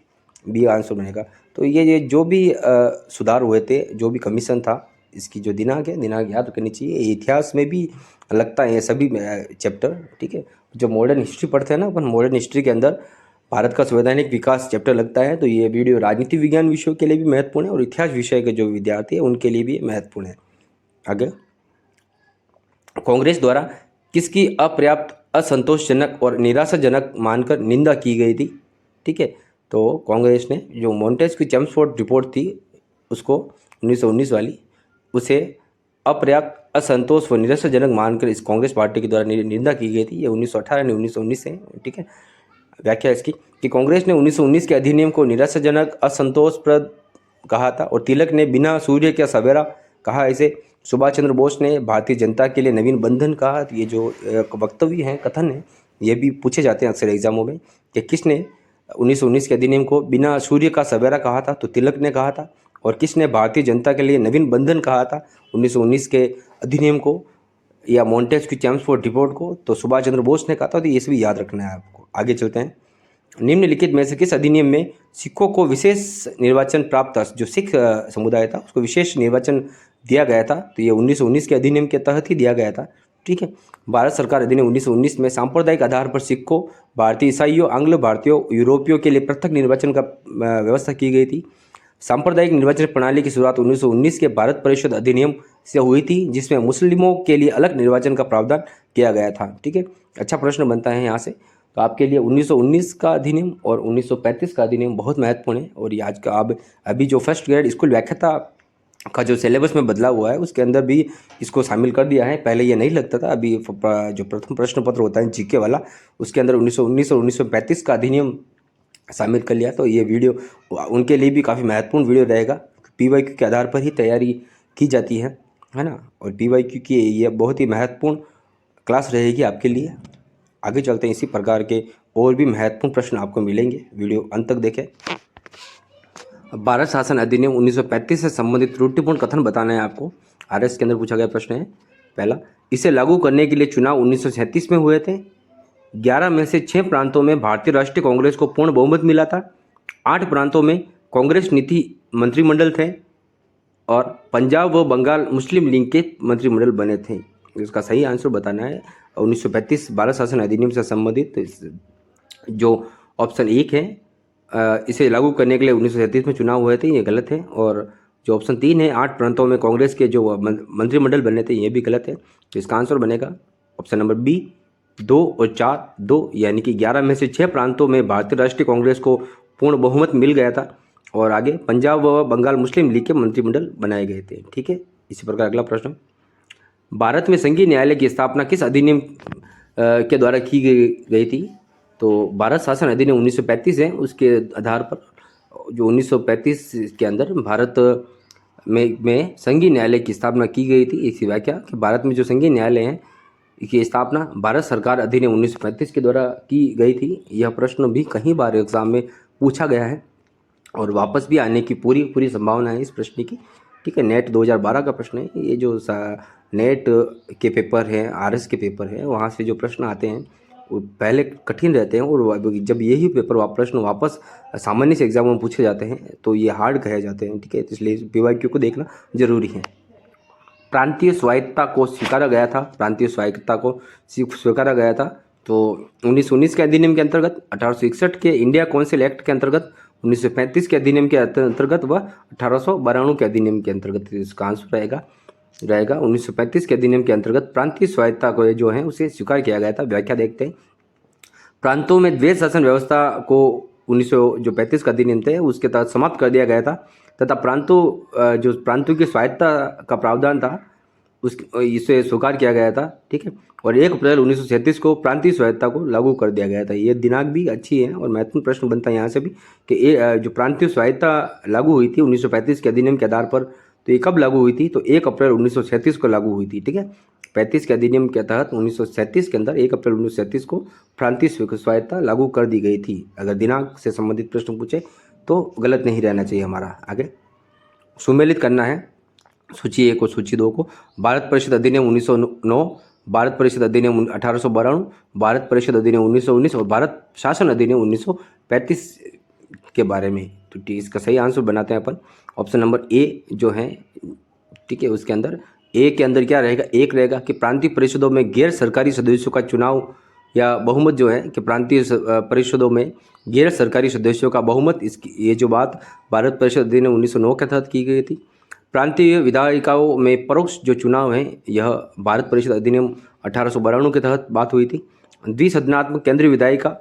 बी आंसर बनेगा। तो ये जो भी सुधार हुए थे, जो भी कमीशन था, इसकी जो दिनांक है, दिनांक याद करनी चाहिए। इतिहास में भी लगता है ये सभी चैप्टर। ठीक है, जो मॉडर्न हिस्ट्री पढ़ते हैं ना अपन, मॉडर्न हिस्ट्री के अंदर भारत का संवैधानिक विकास चैप्टर लगता है। तो ये वीडियो राजनीति विज्ञान विषयों के लिए भी महत्वपूर्ण है और इतिहास विषय के जो विद्यार्थी हैं उनके लिए भी महत्वपूर्ण है। आगे, कांग्रेस द्वारा किसकी अपर्याप्त, असंतोषजनक और निराशाजनक मानकर निंदा की गई थी। ठीक है, तो कांग्रेस ने जो मॉन्टेस्क्यू चेम्सफोर्ड रिपोर्ट थी उसको 1919 वाली, उसे अपर्याप्त, असंतोष व निराशाजनक मानकर इस कांग्रेस पार्टी के द्वारा निंदा की गई थी। ये 1918 ने 1919 से। ठीक है, व्याख्या इसकी कि कांग्रेस ने 1919 के अधिनियम को निराशाजनक, असंतोषप्रद कहा था और तिलक ने बिना सूर्य का सवेरा कहा इसे। सुभाष चंद्र बोस ने भारतीय जनता के लिए नवीन बंधन कहा। ये जो वक्तव्य हैं, कथन है, ये भी पूछे जाते हैं अक्सर एग्जामों में कि किसने 1919 के अधिनियम को बिना सूर्य का सवेरा कहा था, तो तिलक ने कहा था। और किसने भारतीय जनता के लिए नवीन बंधन कहा था 1919 के अधिनियम को या मॉन्टेस्क्यू चेम्सफोर्ड रिपोर्ट को, तो सुभाष चंद्र बोस ने कहा था। तो ये सभी याद रखना है आपको। आगे चलते हैं, निम्नलिखित में से किस अधिनियम में सिखों को विशेष निर्वाचन प्राप्त था, जो सिख समुदाय था उसको विशेष निर्वाचन दिया गया था। तो ये 1919 के अधिनियम के तहत ही दिया गया था। ठीक है, भारत सरकार अधिनियम 1919 में सांप्रदायिक आधार पर सिखों, भारतीय ईसाइयों, आंग्ल भारतीयों, यूरोपियों के लिए पृथक निर्वाचन का व्यवस्था की गई थी। सांप्रदायिक निर्वाचन प्रणाली की शुरुआत 1919 के भारत परिषद अधिनियम से हुई थी, जिसमें मुस्लिमों के लिए अलग निर्वाचन का प्रावधान किया गया था। ठीक है, अच्छा प्रश्न बनता है यहाँ से। तो आपके लिए 1919 का अधिनियम और 1935 का अधिनियम बहुत महत्वपूर्ण है। और ये आज का अब अभी जो फर्स्ट ग्रेड स्कूल व्याख्याता का जो सिलेबस में बदलाव हुआ है उसके अंदर भी इसको शामिल कर दिया है। पहले ये नहीं लगता था। अभी जो प्रथम प्रश्न पत्र होता है जीके वाला, उसके अंदर 1919 और 1935 का अधिनियम शामिल कर लिया। तो ये वीडियो उनके लिए भी काफ़ी महत्वपूर्ण वीडियो रहेगा। पीवाईक्यू के आधार पर ही तैयारी की जाती है ना। और पीवाईक्यू की ये बहुत ही महत्वपूर्ण क्लास रहेगी आपके लिए। आगे चलते हैं, इसी प्रकार के और भी महत्वपूर्ण प्रश्न आपको मिलेंगे, वीडियो अंत तक देखें। भारत शासन अधिनियम 1935 से संबंधित त्रुटिपूर्ण कथन बताना है आपको। आरएस के अंदर पूछा गया प्रश्न है पहला, इसे लागू करने के लिए चुनाव 1937 में हुए थे। 11 में से 6 प्रांतों में भारतीय राष्ट्रीय कांग्रेस को पूर्ण बहुमत मिला था। 8 प्रांतों में कांग्रेस नीति मंत्रिमंडल थे और पंजाब व बंगाल मुस्लिम लीग के मंत्रिमंडल बने थे। इसका सही आंसर बताना है 1935 भारत शासन अधिनियम से संबंधित जो ऑप्शन 1 है, इसे लागू करने के लिए 1937 में चुनाव हुए थे, ये गलत है। और जो ऑप्शन 3 है 8 प्रांतों में कांग्रेस के जो मंत्रिमंडल बने थे, ये भी गलत है। तो इसका आंसर बनेगा ऑप्शन नंबर बी 2 और 4, 2, यानी कि 11 में से 6 प्रांतों में भारतीय राष्ट्रीय कांग्रेस को पूर्ण बहुमत मिल गया था और आगे पंजाब व बंगाल मुस्लिम लीग के मंत्रिमंडल बनाए गए थे। ठीक है, इसी प्रकार अगला प्रश्न, भारत में संघीय न्यायालय की स्थापना किस अधिनियम के द्वारा की गई थी? तो भारत शासन अधिनियम 1935 है, उसके आधार पर जो 1935 के अंदर भारत में संघीय न्यायालय की स्थापना की गई थी। इसकी व्याख्या कि भारत में जो संघीय न्यायालय है की स्थापना भारत सरकार अधिनियम 1935 के द्वारा की गई थी। यह प्रश्न भी कई बार एग्जाम में पूछा गया है और वापस भी आने की पूरी संभावना है इस प्रश्न की। ठीक है, नेट 2012 का प्रश्न है ये। जो नेट के पेपर हैं, आरएस के पेपर हैं, वहाँ से जो प्रश्न आते हैं वो पहले कठिन रहते हैं और जब यही पेपर प्रश्न वापस सामान्य से एग्जाम में पूछे जाते हैं तो ये हार्ड कहे जाते हैं। ठीक है, इसलिए पीवाईक्यू को देखना जरूरी है। प्रांतीय स्वायत्तता को स्वीकारा गया था, प्रांतीय स्वायत्तता को स्वीकारा गया था तो 1919 के अधिनियम के अंतर्गत, 1861 के इंडिया काउंसिल एक्ट के अंतर्गत, 1935 के अधिनियम के अंतर्गत व 1892 के अधिनियम के अंतर्गत। इसका आंसर रहेगा 1935 के अधिनियम के अंतर्गत प्रांतीय स्वायत्तता को जो है उसे स्वीकार किया गया था। व्याख्या देखते हैं, प्रांतों में द्वैध शासन व्यवस्था को 1935 का अधिनियम थे उसके तहत समाप्त कर दिया गया था तथा प्रांतों की स्वायत्तता का प्रावधान था इसे स्वीकार किया गया था। ठीक है, और 1 अप्रैल 1937 को प्रांतीय स्वायत्तता को लागू कर दिया गया था। ये दिनांक भी अच्छी है और महत्वपूर्ण प्रश्न बनता है यहाँ से भी कि जो प्रांतीय स्वायत्तता लागू हुई थी 1935 के अधिनियम के आधार पर, तो ये कब लागू हुई थी? तो 1 अप्रैल 1937 को लागू हुई थी। ठीक है, 35 के अधिनियम के तहत 1937 के अंदर 1 अप्रैल 1937 को प्रांतीय स्वायत्तता लागू कर दी गई थी। अगर दिनांक से संबंधित प्रश्न पूछे तो गलत नहीं रहना चाहिए हमारा। आगे सुमेलित करना है सूची 1 और सूची 2 को। भारत परिषद अधिनियम 1909, भारत परिषद अधिनियम 1892, भारत परिषद अधिनियम 1919 और भारत शासन अधिनियम 1935 के बारे में। तो इसका सही आंसर बनाते हैं अपन ऑप्शन नंबर ए जो है। ठीक है, उसके अंदर ए के अंदर क्या रहेगा? 1 रहेगा कि प्रांतीय परिषदों में गैर सरकारी सदस्यों का चुनाव या बहुमत जो है कि प्रांतीय परिषदों में गैर सरकारी सदस्यों का बहुमत, इसकी ये जो बात भारत परिषद अधिनियम 1909 के तहत की गई थी। प्रांतीय विधायिकाओं में परोक्ष जो चुनाव है यह भारत परिषद अधिनियम 1892 के तहत बात हुई थी। द्विसदनात्मक केंद्रीय विधायिका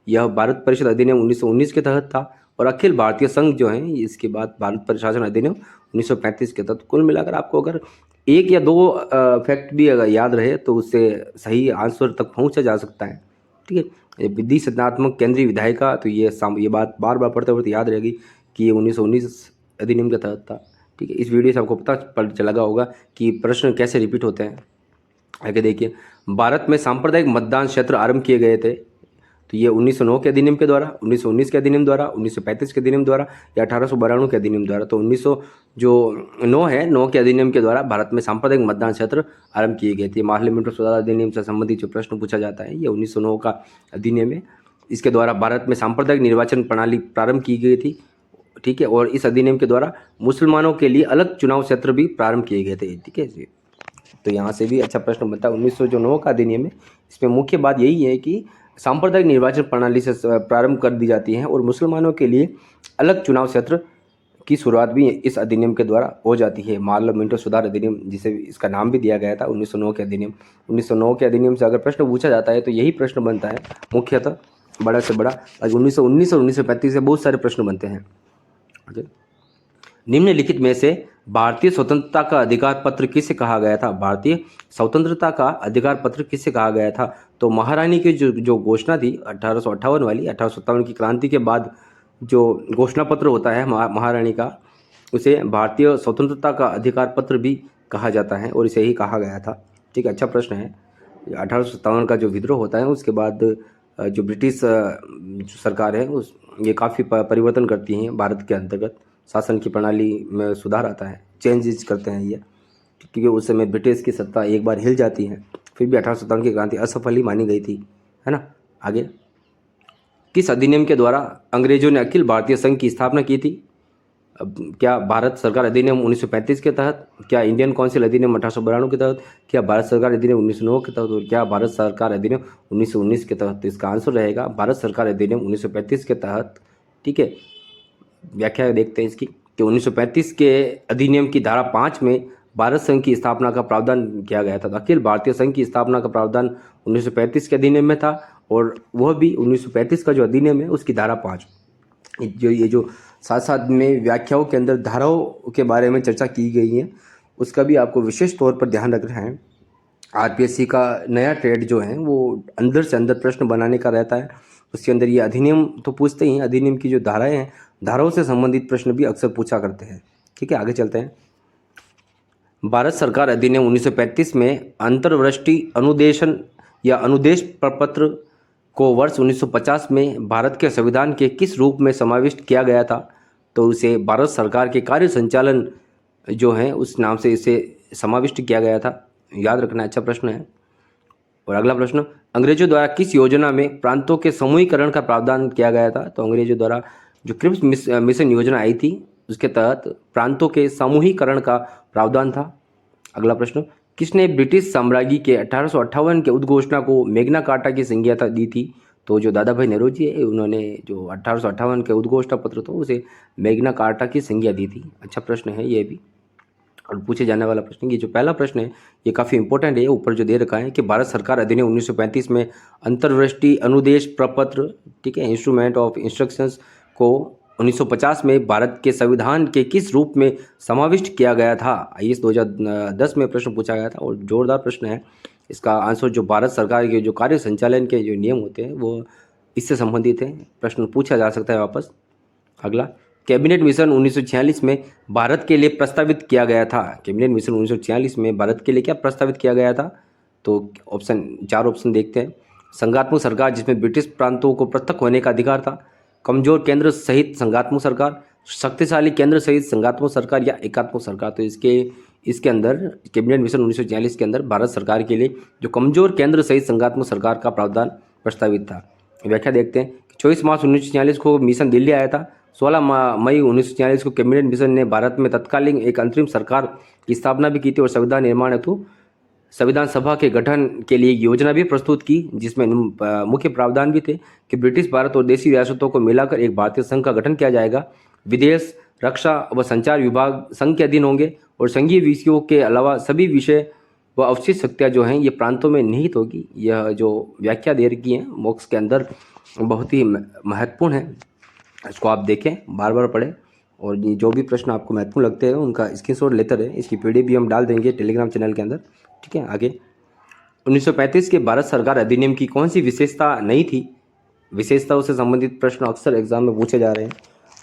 यह भारत परिषद अधिनियम 1919 के तहत था। और अखिल भारतीय संघ जो है इसके बाद भारत प्रशासन अधिनियम 1935 के तहत। कुल मिलाकर आपको अगर 1 या 2 फैक्ट भी अगर याद रहे तो उससे सही आंसर तक पहुंचा जा सकता है। ठीक है, द्विसदनात्मक केंद्रीय विधायिका, तो ये बात बार बार पढ़ते पढ़ते याद रहेगी कि ये 1919 अधिनियम के तहत था। ठीक है, इस वीडियो से आपको पता चला होगा कि प्रश्न कैसे रिपीट होते हैं। आगे देखिए, भारत में सांप्रदायिक मतदान क्षेत्र आरंभ किए गए थे। तो ये 1909 के अधिनियम के द्वारा, 1919 के अधिनियम द्वारा, 1935 के अधिनियम द्वारा या 1892 के अधिनियम द्वारा। तो 9 के अधिनियम के द्वारा भारत में सांप्रदायिक मतदान क्षेत्र आरंभ किए गए थे। पार्लियामेंट सुधार अधिनियम से संबंधित जो प्रश्न पूछा जाता है ये 1909 का अधिनियम है। इसके द्वारा भारत में सांप्रदायिक निर्वाचन प्रणाली प्रारंभ की गई थी। ठीक है, और इस अधिनियम के द्वारा मुसलमानों के लिए अलग चुनाव क्षेत्र भी प्रारंभ किए गए थे। ठीक है, तो यहाँ से भी अच्छा प्रश्न बनता है। 1909 का अधिनियम है, इसमें मुख्य बात यही है कि सांप्रदायिक निर्वाचन प्रणाली से प्रारंभ कर दी जाती है और मुसलमानों के लिए अलग चुनाव क्षेत्र की शुरुआत भी इस अधिनियम के द्वारा हो जाती है। माल मिंटो सुधार अधिनियम, जिसे इसका नाम भी दिया गया था 1909 के अधिनियम। 1909 के अधिनियम से अगर प्रश्न पूछा जाता है तो यही प्रश्न बनता है मुख्यतः, बड़ा से बड़ा। आज 1919 और 1935 से बहुत सारे प्रश्न बनते हैं। निम्नलिखित में से भारतीय स्वतंत्रता का अधिकार पत्र किसे कहा गया था? भारतीय स्वतंत्रता का अधिकार पत्र किसे कहा गया था? तो महारानी की जो घोषणा थी 1858 वाली, 1857 की क्रांति के बाद जो घोषणा पत्र होता है महारानी का, उसे भारतीय स्वतंत्रता का अधिकार पत्र भी कहा जाता है और इसे ही कहा गया था। ठीक है, अच्छा प्रश्न है। 1857 का जो विद्रोह होता है उसके बाद जो ब्रिटिश जो सरकार है उस ये काफ़ी परिवर्तन करती हैं भारत के अंतर्गत। शासन की प्रणाली में सुधार आता है, चेंजेस करते हैं ये, क्योंकि उस समय ब्रिटिश की सत्ता एक बार हिल जाती है। फिर भी 1857 की क्रांति असफल ही मानी गई थी, है ना। आगे, किस अधिनियम के द्वारा अंग्रेजों ने अखिल भारतीय संघ की स्थापना की थी? अब क्या भारत सरकार अधिनियम 1935 के तहत, क्या इंडियन काउंसिल अधिनियम 1892 के तहत, क्या भारत सरकार अधिनियम 1909 के तहत, और क्या भारत सरकार अधिनियम 1919 के तहत? तो इसका आंसर रहेगा भारत सरकार अधिनियम 1935 के तहत। ठीक है, व्याख्या देखते हैं इसकी कि 1935 के अधिनियम की धारा 5 में भारत संघ की स्थापना का प्रावधान किया गया था। तो अखिल भारतीय संघ की स्थापना का प्रावधान 1935 के अधिनियम में था, और वह भी 1935 का जो अधिनियम है उसकी धारा 5। ये जो साथ साथ में व्याख्याओं के अंदर धाराओं के बारे में चर्चा की गई है, उसका भी आपको विशेष तौर पर ध्यान रखना है। आरपीएससी का नया ट्रेड जो है वो अंदर से अंदर प्रश्न बनाने का रहता है। उसके अंदर ये अधिनियम तो पूछते ही, अधिनियम की जो धाराएं हैं, धाराओं से संबंधित प्रश्न भी अक्सर पूछा करते हैं। ठीक है, आगे चलते हैं। भारत सरकार अधिनियम 1935 में अंतर्वृष्टि अनुदेशन या अनुदेश प्रपत्र को वर्ष 1950 में भारत के संविधान के किस रूप में समाविष्ट किया गया था? तो उसे भारत सरकार के कार्य संचालन जो है उस नाम से इसे समाविष्ट किया गया था। याद रखना, अच्छा प्रश्न है। और अगला प्रश्न, अंग्रेजों द्वारा किस योजना में प्रांतों के समूहीकरण का प्रावधान किया गया था? तो अंग्रेजों द्वारा जो क्रिप्स मिशन योजना आई थी उसके तहत प्रांतों के समूहीकरण का प्रावधान था। अगला प्रश्न, किसने ब्रिटिश साम्राज्य के 1858 के उद्घोषणा को मैग्ना कार्टा की संज्ञा दी थी? तो जो दादा भाई नौरोजी है उन्होंने जो 1858 के उद्घोषणा पत्र था उसे मैग्ना कार्टा की संज्ञा दी थी। अच्छा प्रश्न है ये भी, और पूछे जाने वाला प्रश्न। ये जो पहला प्रश्न है ये काफ़ी इंपॉर्टेंट है, ऊपर जो दे रखा है कि भारत सरकार अधिनियम 1935 में अंतर्वृष्टि अनुदेश प्रपत्र, ठीक है, इंस्ट्रूमेंट ऑफ इंस्ट्रक्शंस को 1950 में भारत के संविधान के किस रूप में समाविष्ट किया गया था? आईएएस 2010 में प्रश्न पूछा गया था और जोरदार प्रश्न है। इसका आंसर जो भारत सरकार के जो कार्य संचालन के जो नियम होते हैं वो इससे संबंधित है, प्रश्न पूछा जा सकता है वापस। अगला, कैबिनेट मिशन 1946 में भारत के लिए प्रस्तावित किया गया था। कैबिनेट मिशन 1946 में भारत के लिए क्या प्रस्तावित किया गया था? तो चार ऑप्शन देखते हैं। संघात्मक सरकार, जिसमें ब्रिटिश प्रांतों को पृथक होने का अधिकार था। कमजोर केंद्र सहित संघात्मक सरकार, शक्तिशाली केंद्र सहित संघात्मक सरकार, या एकात्मक सरकार। तो इसके अंदर कैबिनेट मिशन 1946 के अंदर भारत सरकार के लिए जो कमजोर केंद्र सहित संघात्मक सरकार का प्रावधान प्रस्तावित था। व्याख्या देखते हैं। 24 मार्च 1946 को मिशन दिल्ली आया था। 16 मई 1946 को कैबिनेट मिशन ने भारत में तत्कालीन एक अंतरिम सरकार की स्थापना भी की थी और संविधान निर्माण हेतु संविधान सभा के गठन के लिए योजना भी प्रस्तुत की, जिसमें मुख्य प्रावधान भी थे कि ब्रिटिश भारत और देशी रियासतों को मिलाकर एक भारतीय संघ का गठन किया जाएगा। विदेश, रक्षा व संचार विभाग संघ के अधीन होंगे और संघीय विषयों के अलावा सभी विषय व अवशिष्ट शक्तियाँ जो हैं ये प्रांतों में निहित होगी। यह जो व्याख्या दे रखी है मॉक्स के अंदर बहुत ही महत्वपूर्ण है, इसको आप देखें, बार बार पढ़ें, और जो भी प्रश्न आपको महत्वपूर्ण लगते हैं उनका स्क्रीनशॉट लेते रहें। इसकी पीडीएफ भी हम डाल देंगे टेलीग्राम चैनल के अंदर। ठीक है, आगे, 1935 के भारत सरकार अधिनियम की कौन सी विशेषता नहीं थी? विशेषताओं से संबंधित प्रश्न अक्सर एग्जाम में पूछे जा रहे हैं,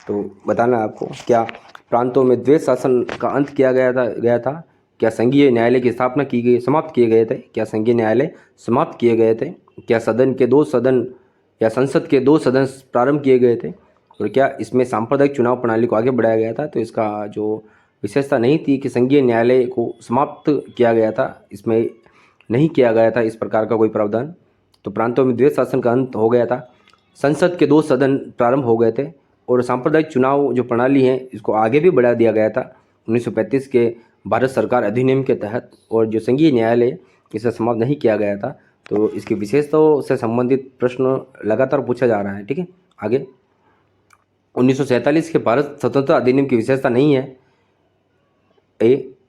तो बताना है आपको। क्या प्रांतों में द्वैत शासन का अंत किया गया था? क्या संघीय न्यायालय की स्थापना की गई, समाप्त किए गए थे? क्या संघीय न्यायालय समाप्त किए गए थे? क्या संसद के दो सदन प्रारंभ किए गए थे? और क्या इसमें सांप्रदायिक चुनाव प्रणाली को आगे बढ़ाया गया था? तो इसका जो विशेषता नहीं थी कि संघीय न्यायालय को समाप्त किया गया था, इसमें नहीं किया गया था इस प्रकार का कोई प्रावधान। तो प्रांतों में द्वैत शासन का अंत हो गया था, संसद के 2 सदन प्रारंभ हो गए थे, और सांप्रदायिक चुनाव जो प्रणाली है इसको आगे भी बढ़ा दिया गया था 1935 के भारत सरकार अधिनियम के तहत, और जो संघीय न्यायालय इसे समाप्त नहीं किया गया था। तो इसकी विशेषताओं से संबंधित प्रश्न लगातार पूछा जा रहा है। ठीक है, आगे, 1947 के भारत स्वतंत्रता अधिनियम की विशेषता नहीं है।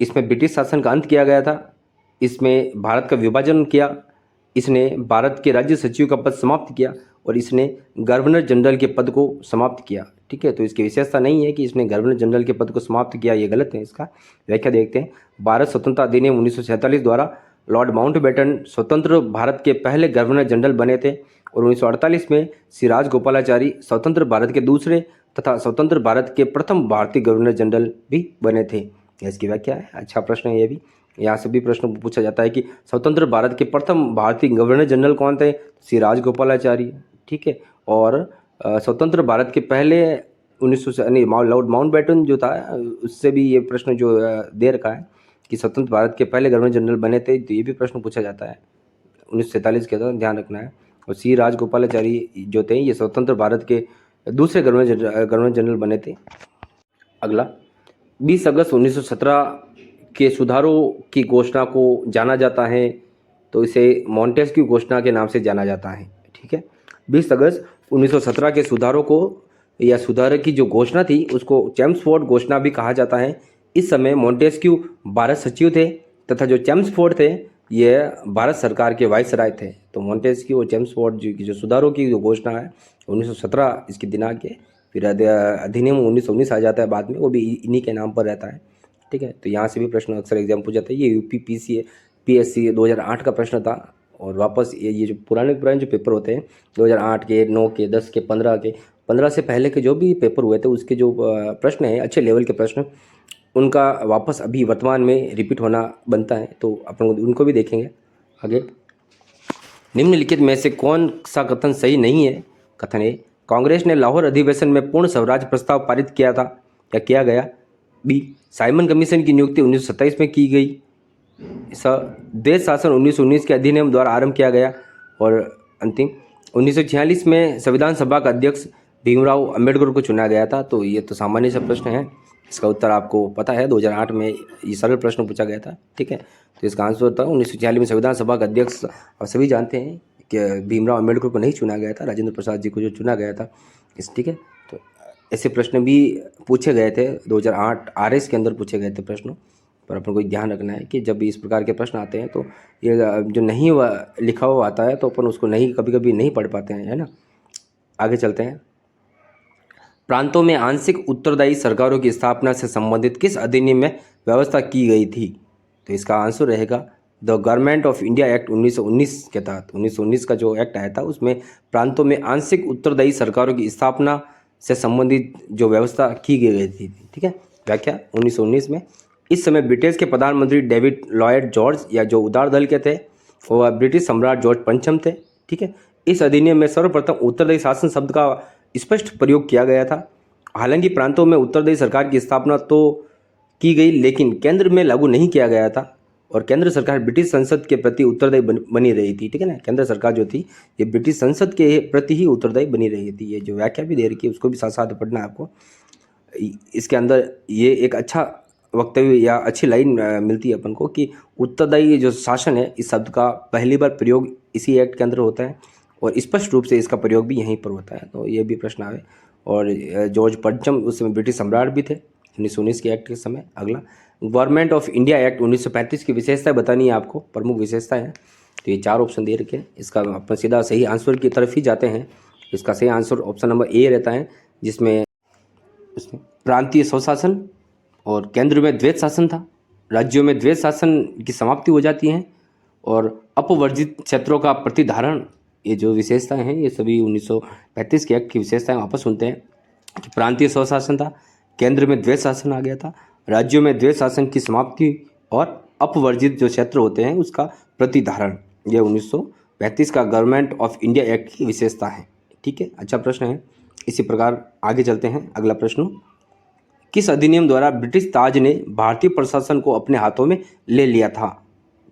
इसमें ब्रिटिश शासन का अंत किया गया था, इसमें भारत का विभाजन किया, इसने भारत के राज्य सचिव का पद समाप्त किया और इसने गवर्नर जनरल के पद को समाप्त किया। ठीक है, तो इसकी विशेषता नहीं है कि इसने गवर्नर जनरल के पद को समाप्त किया, ये गलत है। इसका व्याख्या देखते हैं। भारत स्वतंत्रता अधिनियम 1947 द्वारा लॉर्ड माउंटबेटन स्वतंत्र भारत के पहले गवर्नर जनरल बने थे और 1948 में श्री राजगोपालाचारी स्वतंत्र भारत के दूसरे तथा स्वतंत्र भारत के प्रथम भारतीय गवर्नर जनरल भी बने थे। इसकी व्याख्या है। अच्छा प्रश्न है ये भी, यहाँ से भी प्रश्न पूछा जाता है कि स्वतंत्र भारत के प्रथम भारतीय गवर्नर जनरल कौन थे? श्री राजगोपालाचारी। ठीक है, और स्वतंत्र भारत के पहले 1900 लॉर्ड माउंटबेटन जो था, उससे भी ये प्रश्न जो दे रखा है कि स्वतंत्र भारत के पहले गवर्नर जनरल बने थे, तो ये भी प्रश्न पूछा जाता है 1947 के दौरान, ध्यान रखना है। और श्री राजगोपालाचारी जो थे ये स्वतंत्र भारत के दूसरे गवर्नर जनरल बने थे। अगला, 20 अगस्त 1917 के सुधारों की घोषणा को जाना जाता है, तो इसे मॉन्टेस्क्यू घोषणा के नाम से जाना जाता है। ठीक है, 20 अगस्त 1917 के सुधारों को या सुधार की जो घोषणा थी उसको चेम्सफोर्ड घोषणा भी कहा जाता है। इस समय मॉन्टेस्क्यू भारत सचिव थे तथा जो चेम्सफोर्ड थे ये भारत सरकार के वाइसराय थे। तो मॉन्टेस्क्यू और चेम्सफोर्ड जो सुधारों की जो घोषणा है 1917 इसकी दिनांक है। फिर अधिनियम 1919 आ जाता है बाद में, वो भी इन्हीं के नाम पर रहता है। ठीक है, तो यहाँ से भी प्रश्न अक्सर एग्जाम पूछ जाता है। ये यूपी PSC 2008 का प्रश्न था। और वापस ये जो पुराने जो पेपर होते हैं 2008 के, 9 के, 10 के, 15 से पहले के जो भी पेपर हुए थे उसके जो प्रश्न हैं, अच्छे लेवल के प्रश्न, उनका वापस अभी वर्तमान में रिपीट होना बनता है, तो अपन उनको भी देखेंगे आगे। निम्नलिखित में से कौन सा कथन सही नहीं है? कथन ए, कांग्रेस ने लाहौर अधिवेशन में पूर्ण स्वराज प्रस्ताव पारित किया था या किया गया। बी, साइमन कमीशन की नियुक्ति 1927 में की गई। देश शासन 1919 के अधिनियम द्वारा आरंभ किया गया। और अंतिम, 1946 में संविधान सभा का अध्यक्ष भीमराव अंबेडकर को चुना गया था। तो ये तो सामान्य सा प्रश्न है, इसका उत्तर आपको पता है। 2008 में ये सरल प्रश्न पूछा गया था। ठीक है, तो इसका आंसर था 1946 में संविधान सभा का अध्यक्ष, और सभी जानते हैं कि भीमराव अंबेडकर को नहीं चुना गया था, राजेंद्र प्रसाद जी को जो चुना गया था। ठीक है, तो ऐसे प्रश्न भी पूछे गए थे 2008 RS के अंदर पूछे गए थे प्रश्न। पर अपन को ध्यान रखना है कि जब भी इस प्रकार के प्रश्न आते हैं तो ये जो नहीं लिखा हुआ आता है तो अपन उसको नहीं, कभी कभी नहीं पढ़ पाते हैं, है ना। आगे चलते हैं। प्रांतों में आंशिक उत्तरदायी सरकारों की स्थापना से संबंधित किस अधिनियम में व्यवस्था की गई थी? तो इसका आंसर रहेगा the government of India act 1919 के तहत। 1919 का जो एक्ट आया था उसमें प्रांतों में आंशिक उत्तरदायी सरकारों की स्थापना से संबंधित जो व्यवस्था की गई थी। ठीक है, व्याख्या 1919 में। इस समय ब्रिटेन के प्रधानमंत्री डेविड लॉयड जॉर्ज या जो उदार दल के थे वह ब्रिटिश सम्राट जॉर्ज पंचम थे। ठीक है, इस अधिनियम में सर्वप्रथम उत्तरदायी शासन शब्द का स्पष्ट प्रयोग किया गया था। हालांकि प्रांतों में उत्तरदायी सरकार की स्थापना तो की गई लेकिन केंद्र में लागू नहीं किया गया था और केंद्र सरकार ब्रिटिश संसद के प्रति उत्तरदायी बनी रही थी। ठीक है ना, केंद्र सरकार जो थी ये ब्रिटिश संसद के प्रति ही उत्तरदायी बनी रही थी। ये जो व्याख्या भी दे रखी है उसको भी साथ साथ पढ़ना है आपको। इसके अंदर ये एक अच्छा वक्तव्य या अच्छी लाइन मिलती है अपन को कि उत्तरदायी जो शासन है इस शब्द का पहली बार प्रयोग इसी एक्ट के अंदर होता है और स्पष्ट रूप से इसका प्रयोग भी यहीं पर होता है। तो ये भी प्रश्न आवे। और जॉर्ज पंचम उस समय ब्रिटिश सम्राट भी थे 1919 के एक्ट के समय। अगला, गवर्नमेंट ऑफ इंडिया एक्ट 1935 की विशेषता बतानी है आपको, प्रमुख विशेषता है। तो ये 4 ऑप्शन दे रखे हैं, इसका अपन सीधा सही आंसर की तरफ ही जाते हैं। इसका सही आंसर ऑप्शन नंबर ए रहता है, जिसमें प्रांतीय स्वशासन और केंद्र में द्वैत शासन था, राज्यों में द्वैत शासन की समाप्ति हो जाती है और अपवर्जित क्षेत्रों का प्रतिधारण, ये जो विशेषताएं हैं ये सभी 1935 के एक्ट की विशेषताएं वापस सुनते हैं कि प्रांतीय स्वशासन था, केंद्र में द्वैत शासन आ गया था, राज्यों में द्वैत शासन की समाप्ति और अपवर्जित जो क्षेत्र होते हैं उसका प्रतिधारण, ये 1935 का गवर्नमेंट ऑफ इंडिया एक्ट की विशेषता है। ठीक है, अच्छा प्रश्न है। इसी प्रकार आगे चलते हैं। अगला प्रश्न, किस अधिनियम द्वारा ब्रिटिश ताज ने भारतीय प्रशासन को अपने हाथों में ले लिया था?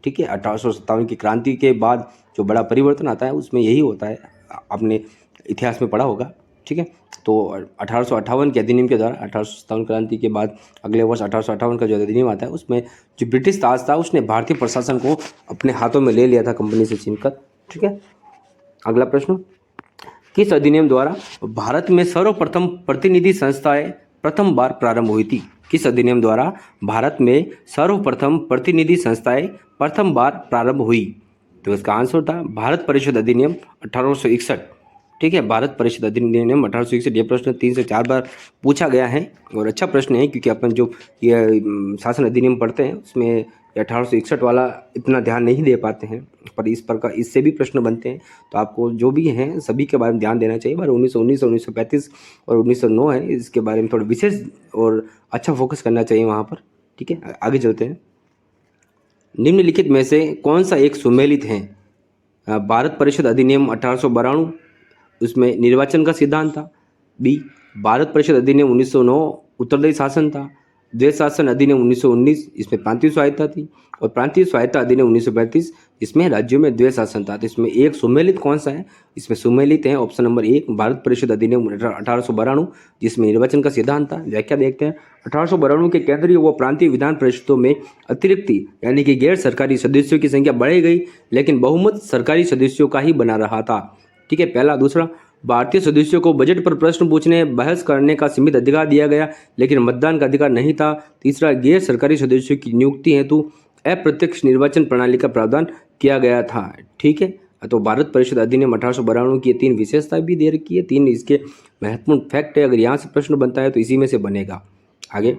ठीक है, 1857 की क्रांति के बाद जो बड़ा परिवर्तन आता है उसमें यही होता है, आपने इतिहास में पढ़ा होगा। ठीक है, तो 1858 के अधिनियम के द्वारा 1857 क्रांति के बाद अगले वर्ष 1858 का जो अधिनियम आता है उसमें जो ब्रिटिश ताज था उसने भारतीय प्रशासन को अपने हाथों में ले लिया था कंपनी से छीनकर। ठीक है, अगला प्रश्न, किस अधिनियम द्वारा भारत में सर्वप्रथम प्रतिनिधि संस्थाएं प्रथम बार प्रारंभ हुई थी? किस अधिनियम द्वारा भारत में सर्वप्रथम प्रतिनिधि संस्थाएं प्रथम बार प्रारंभ हुई? तो इसका आंसर था भारत परिषद अधिनियम 1861। ठीक है, भारत परिषद अधिनियम 1861। ये प्रश्न 3 से 4 बार पूछा गया है और अच्छा प्रश्न है, क्योंकि अपन जो ये शासन अधिनियम पढ़ते हैं उसमें 1861 वाला इतना ध्यान नहीं दे पाते हैं, पर इस प्रकार इससे भी प्रश्न बनते हैं। तो आपको जो भी हैं सभी के बारे में ध्यान देना चाहिए। पर 1919, 1935 और 1909 है, इसके बारे में थोड़ा विशेष और अच्छा फोकस करना चाहिए वहाँ पर। ठीक है, आगे चलते हैं। निम्नलिखित में से कौन सा एक सुमेलित है? भारत परिषद अधिनियम 1892, उसमें निर्वाचन का सिद्धांत था। बी, भारत परिषद अधिनियम 1909 उत्तरदायी शासन था। द्वैध शासन अधिनियम 1919, इसमें प्रांतीय स्वायत्तता थी। और प्रांतीय स्वायत्तता अधिनियम 1935, इसमें राज्यों में द्वैध शासन था। तो इसमें एक सुमेलित कौन सा है? इसमें सुमेलित है ऑप्शन नंबर 1, भारत परिषद अधिनियम 1892, जिसमें निर्वाचन का सिद्धांत था। व्याख्या देखते हैं। 1892 के केंद्रीय व प्रांतीय विधान परिषदों में अतिरिक्त यानी कि गैर सरकारी सदस्यों की संख्या बढ़ाई गई, लेकिन बहुमत सरकारी सदस्यों का ही बना रहा था। ठीक है, पहला। दूसरा, भारतीय सदस्यों को बजट पर प्रश्न पूछने बहस करने का सीमित अधिकार दिया गया, लेकिन मतदान का अधिकार नहीं था। तीसरा, गैर सरकारी सदस्यों की नियुक्ति हेतु अप्रत्यक्ष निर्वाचन प्रणाली का प्रावधान किया गया था। ठीक है, तो भारत परिषद अधिनियम 1892 की 3 विशेषता भी दे रखी है, 3 इसके महत्वपूर्ण फैक्ट है। अगर यहाँ से प्रश्न बनता है तो इसी में से बनेगा। आगे,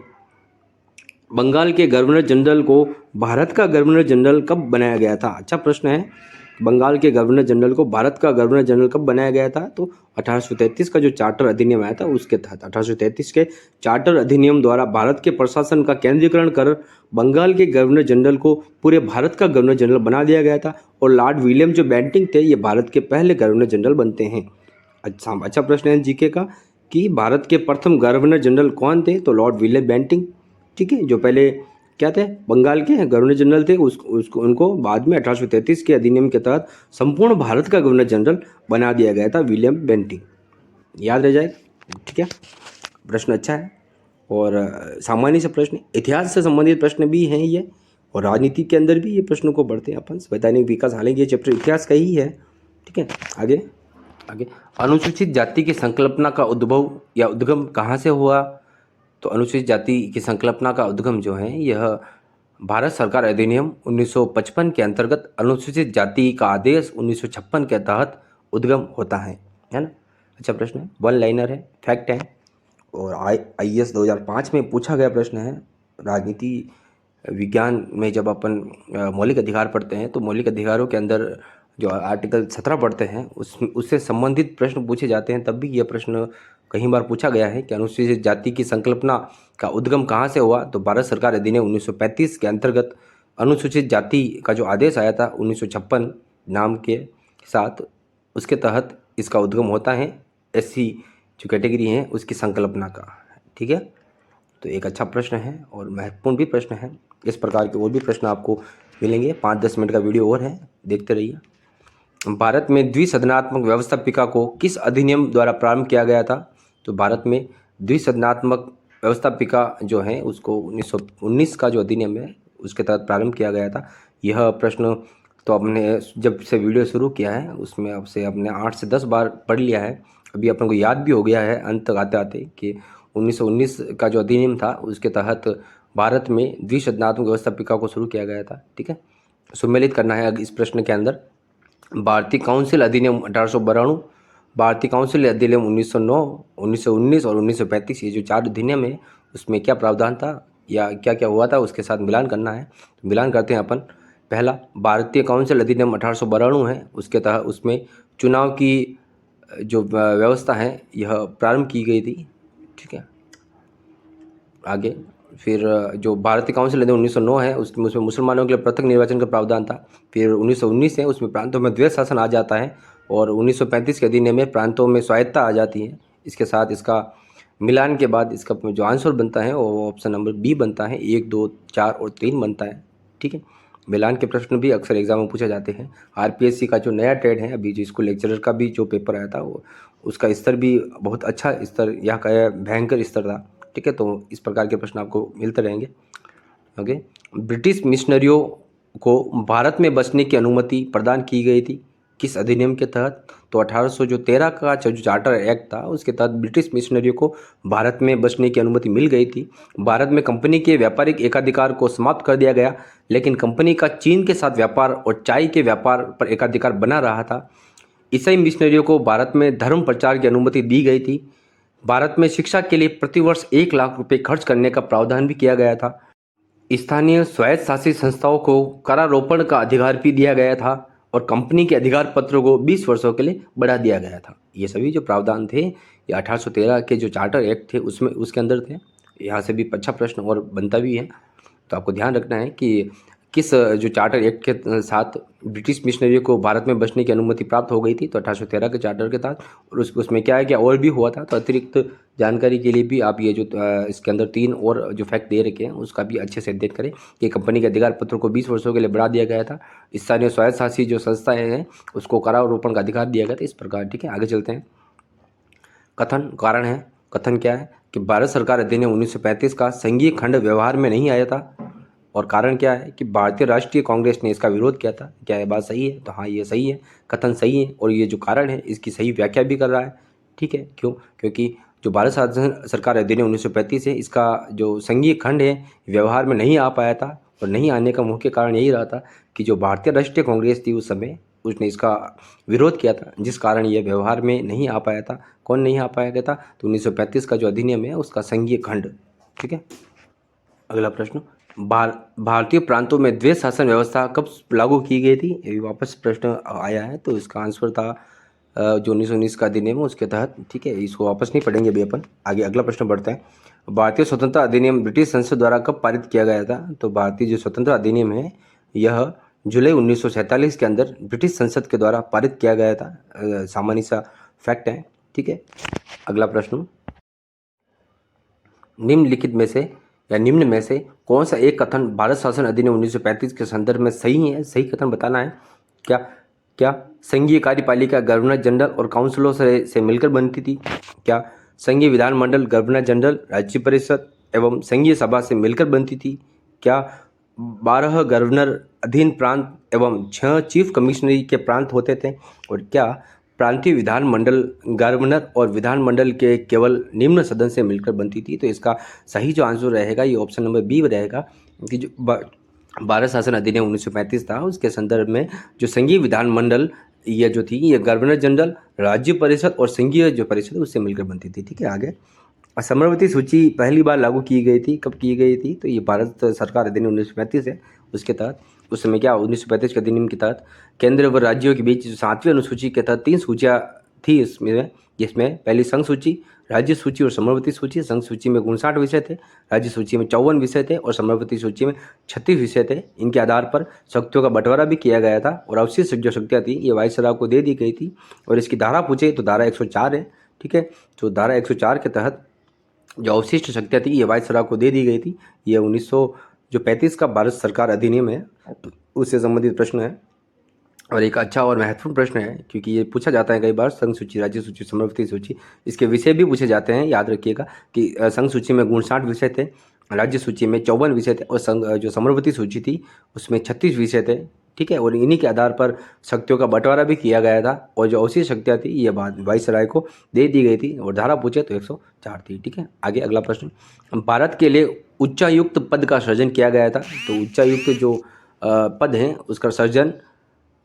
बंगाल के गवर्नर जनरल को भारत का गवर्नर जनरल कब बनाया गया था? अच्छा प्रश्न है। बंगाल के गवर्नर जनरल को भारत का गवर्नर जनरल कब बनाया गया था? तो 1833 का जो चार्टर अधिनियम आया था उसके तहत 1833 के चार्टर अधिनियम द्वारा भारत के प्रशासन का केंद्रीकरण कर बंगाल के गवर्नर जनरल को पूरे भारत का गवर्नर जनरल बना दिया गया था। और लॉर्ड विलियम जो बेंटिंग थे, ये भारत के पहले गवर्नर जनरल बनते हैं। अच्छा प्रश्न है जीके का कि भारत के प्रथम गवर्नर जनरल कौन थे? तो लॉर्ड विलियम बेंटिंग। ठीक है, जो पहले क्या थे, बंगाल के गवर्नर जनरल थे, उनको बाद में 1833 के अधिनियम के तहत संपूर्ण भारत का गवर्नर जनरल बना दिया गया था, विलियम बेंटिंग। याद रह जाएगा। ठीक है, प्रश्न अच्छा है और सामान्य से प्रश्न, इतिहास से संबंधित प्रश्न भी हैं ये, और राजनीति के अंदर भी ये प्रश्नों को पढ़ते हैं अपन। वैधानिक विकास, हालांकि ये चैप्टर इतिहास का ही है। ठीक है, आगे अनुसूचित जाति की संकल्पना का उद्भव या उद्गम कहाँ से हुआ? तो अनुसूचित जाति की संकल्पना का उद्गम जो है यह भारत सरकार अधिनियम 1955 के अंतर्गत अनुसूचित जाति का आदेश 1956 के तहत उद्गम होता है ना। अच्छा प्रश्न है, 1 लाइनर है, फैक्ट है, और IAS 2005 में पूछा गया प्रश्न है। राजनीति विज्ञान में जब अपन मौलिक अधिकार पढ़ते हैं तो मौलिक अधिकारों के अंदर जो आर्टिकल 17 पढ़ते हैं उससे संबंधित प्रश्न पूछे जाते हैं। तब भी यह प्रश्न कई बार पूछा गया है कि अनुसूचित जाति की संकल्पना का उद्गम कहाँ से हुआ? तो भारत सरकार अधिनियम 1935 के अंतर्गत अनुसूचित जाति का जो आदेश आया था 1956 नाम के साथ, उसके तहत इसका उद्गम होता है। SC जो कैटेगरी है उसकी संकल्पना का। ठीक है, तो एक अच्छा प्रश्न है और महत्वपूर्ण भी प्रश्न है। इस प्रकार के और भी प्रश्न आपको मिलेंगे। 5-10 मिनट का वीडियो और है, देखते रहिए। भारत में द्विसदनात्मक व्यवस्थापिका को किस अधिनियम द्वारा प्रारंभ किया गया था? तो भारत में द्विसदनात्मक व्यवस्थापिका जो है उसको 1919 का जो अधिनियम है उसके तहत प्रारंभ किया गया था। यह प्रश्न तो आपने जब से वीडियो शुरू किया है उसमें आपसे अपने 8 से 10 बार पढ़ लिया है। अभी अपन को याद भी हो गया है अंत तक आते आते कि 1919 का जो अधिनियम था उसके तहत भारत में द्विसदनात्मक व्यवस्थापिका को शुरू किया गया था। ठीक है, सुमेलित करना है इस प्रश्न के अंदर। भारतीय काउंसिल अधिनियम 1892, भारतीय काउंसिल अधिनियम 1909, 1919 और 1935, ये जो 4 अधिनियम है उसमें क्या प्रावधान था या क्या क्या हुआ था उसके साथ मिलान करना है। तो मिलान करते हैं अपन। पहला, भारतीय काउंसिल अधिनियम 1892 है, उसके तहत उसमें चुनाव की जो व्यवस्था है यह प्रारंभ की गई थी। ठीक है, आगे फिर जो भारतीय काउंसिल अधिनियम 1909 है उसमें मुसलमानों के लिए पृथक निर्वाचन का प्रावधान था। फिर 1919 है उसमें प्रांतों में द्वैध शासन आ जाता है, और 1935 के अधिनियम में प्रांतों में स्वायत्तता आ जाती है। इसके साथ इसका मिलान के बाद इसका जो आंसर बनता है वो ऑप्शन नंबर बी बनता है। 1, 2, 4 और 3 बनता है। ठीक है, मिलान के प्रश्न भी अक्सर एग्जाम में पूछे जाते हैं। RPSC का जो नया ट्रेड है अभी, जो स्कूल लेक्चरर का भी जो पेपर आया था वो उसका स्तर भी बहुत अच्छा स्तर, यहाँ का भयंकर स्तर था। ठीक है, तो इस प्रकार के प्रश्न आपको मिलते रहेंगे। ओके, ब्रिटिश मिशनरियों को भारत में बसने की अनुमति प्रदान की गई थी किस अधिनियम के तहत? तो 1813 का जो चार्टर एक्ट था उसके तहत ब्रिटिश मिशनरियों को भारत में बसने की अनुमति मिल गई थी। भारत में कंपनी के व्यापारिक एकाधिकार को समाप्त कर दिया गया, लेकिन कंपनी का चीन के साथ व्यापार और चाय के व्यापार पर एकाधिकार बना रहा था। ईसाई मिशनरियों को भारत में धर्म प्रचार की अनुमति दी गई थी। भारत में शिक्षा के लिए प्रतिवर्ष 1 लाख रुपए खर्च करने का प्रावधान भी किया गया था। स्थानीय स्वायत्त शासित संस्थाओं को करारोपण का अधिकार भी दिया गया था और कंपनी के अधिकार पत्रों को 20 वर्षों के लिए बढ़ा दिया गया था। ये सभी जो प्रावधान थे ये 1813 के जो चार्टर एक्ट थे उसमें उसके अंदर थे। यहाँ से भी अच्छा प्रश्न और बनता भी है, तो आपको ध्यान रखना है कि किस जो चार्टर एक्ट के साथ ब्रिटिश मिशनरियों को भारत में बसने की अनुमति प्राप्त हो गई थी, तो 1813 के चार्टर के तहत। और उसमें क्या है क्या और भी हुआ था, तो अतिरिक्त जानकारी के लिए भी आप ये जो इसके अंदर 3 और जो फैक्ट दे रखे हैं उसका भी अच्छे से अध्ययन करें कि कंपनी के अधिकार पत्रों को 20 वर्षों के लिए बढ़ा दिया गया था। स्थानीय स्वायत्त शासित जो संस्थाएं हैं उसको करारोपण का अधिकार दिया गया था, इस प्रकार। ठीक है, आगे चलते हैं। कथन कारण है। कथन क्या है कि भारत सरकार अधिनियम 1935 का संघीय खंड व्यवहार में नहीं आया था, और कारण क्या है कि भारतीय राष्ट्रीय कांग्रेस ने इसका विरोध किया था। क्या ये बात सही है? तो हाँ, ये सही है, कथन सही है, और ये जो कारण है इसकी सही व्याख्या भी कर रहा है। ठीक है, क्यों? क्योंकि जो भारत सरकार अधिनियम 1935 है इसका जो संघीय खंड है व्यवहार में नहीं आ पाया था, और नहीं आने का मुख्य कारण यही रहा था कि जो भारतीय राष्ट्रीय कांग्रेस थी उस समय उसने इसका विरोध किया था, जिस कारण ये व्यवहार में नहीं आ पाया था। कौन नहीं आ पाया गया था? तो 1935 का जो अधिनियम है उसका संघीय खंड। ठीक है, अगला प्रश्न। भारतीय प्रांतों में द्वैत शासन व्यवस्था कब लागू की गई थी? ये वापस प्रश्न आया है, तो इसका आंसर था जो 1919 का अधिनियम है उसके तहत। ठीक है, इसको वापस नहीं पढ़ेंगे अभी अपन, आगे अगला प्रश्न बढ़ते हैं। भारतीय स्वतंत्रता अधिनियम ब्रिटिश संसद द्वारा कब पारित किया गया था? तो भारतीय जो स्वतंत्रता अधिनियम है यह जुलाई 1947 के अंदर ब्रिटिश संसद के द्वारा पारित किया गया था। सामान्य सा फैक्ट है। ठीक है, अगला प्रश्न। निम्नलिखित में से या निम्न में से कौन सा एक कथन भारत शासन अधिनियम 1935 के संदर्भ में सही है? सही कथन बताना है। क्या क्या संघीय कार्यपालिका गवर्नर जनरल और काउंसिलों से मिलकर बनती थी? क्या संघीय विधानमंडल गवर्नर जनरल, राज्य परिषद एवं संघीय सभा से मिलकर बनती थी? क्या 12 गवर्नर अधीन प्रांत एवं 6 चीफ कमिश्नरी के प्रांत होते थे? और क्या प्रांतीय विधानमंडल गवर्नर और विधानमंडल के केवल निम्न सदन से मिलकर बनती थी? तो इसका सही जो आंसर रहेगा ये ऑप्शन नंबर बी रहेगा, कि जो भारत शासन अधिनियम 1935 था उसके संदर्भ में जो संघीय विधानमंडल ये जो थी ये गवर्नर जनरल, राज्य परिषद और संघीय जो परिषद उससे मिलकर बनती थी। ठीक है, आगे। समवर्ती सूची पहली बार लागू की गई थी, कब की गई थी? तो ये भारत सरकार अधिनियम 1935 है उसके तहत। उस समय क्या 1935 के अधिनियम के तहत केंद्र व राज्यों के बीच 7वीं अनुसूची के तहत 3 सूचियाँ थी इसमें, जिसमें पहली संघ सूची, राज्य सूची और समवर्ती सूची। संघ सूची में 59 विषय थे, राज्य सूची में 54 विषय थे और समवर्ती सूची में 36 विषय थे। इनके आधार पर शक्तियों का बंटवारा भी किया गया था, और अवशिष्ट जो शक्तियाँ थी ये वायसराय को दे दी गई थी। और इसकी धारा पूछे तो धारा 104 है। ठीक है, तो धारा 104 के तहत जो अवशिष्ट शक्तियाँ थी ये वायसराय को दे दी गई थी। ये 1935 का भारत सरकार अधिनियम है, उससे संबंधित प्रश्न है, और एक अच्छा और महत्वपूर्ण प्रश्न है क्योंकि ये पूछा जाता है कई बार। संघ सूची, राज्य सूची, समवर्ती सूची, इसके विषय भी पूछे जाते हैं। याद रखिएगा कि संघ सूची में 59 विषय थे, राज्य सूची में 54 विषय थे, और संघ जो समवर्ती सूची थी उसमें 36 विषय थे। ठीक है, और इन्हीं के आधार पर शक्तियों का बंटवारा भी किया गया था, और जो अवशिष्ट शक्तियाँ थी ये वायसराय को दे दी गई थी, और धारा पूछे तो 104 थी। ठीक है, आगे अगला प्रश्न। भारत के लिए उच्चायुक्त पद का सृजन किया गया था। तो उच्चायुक्त जो पद है उसका सृजन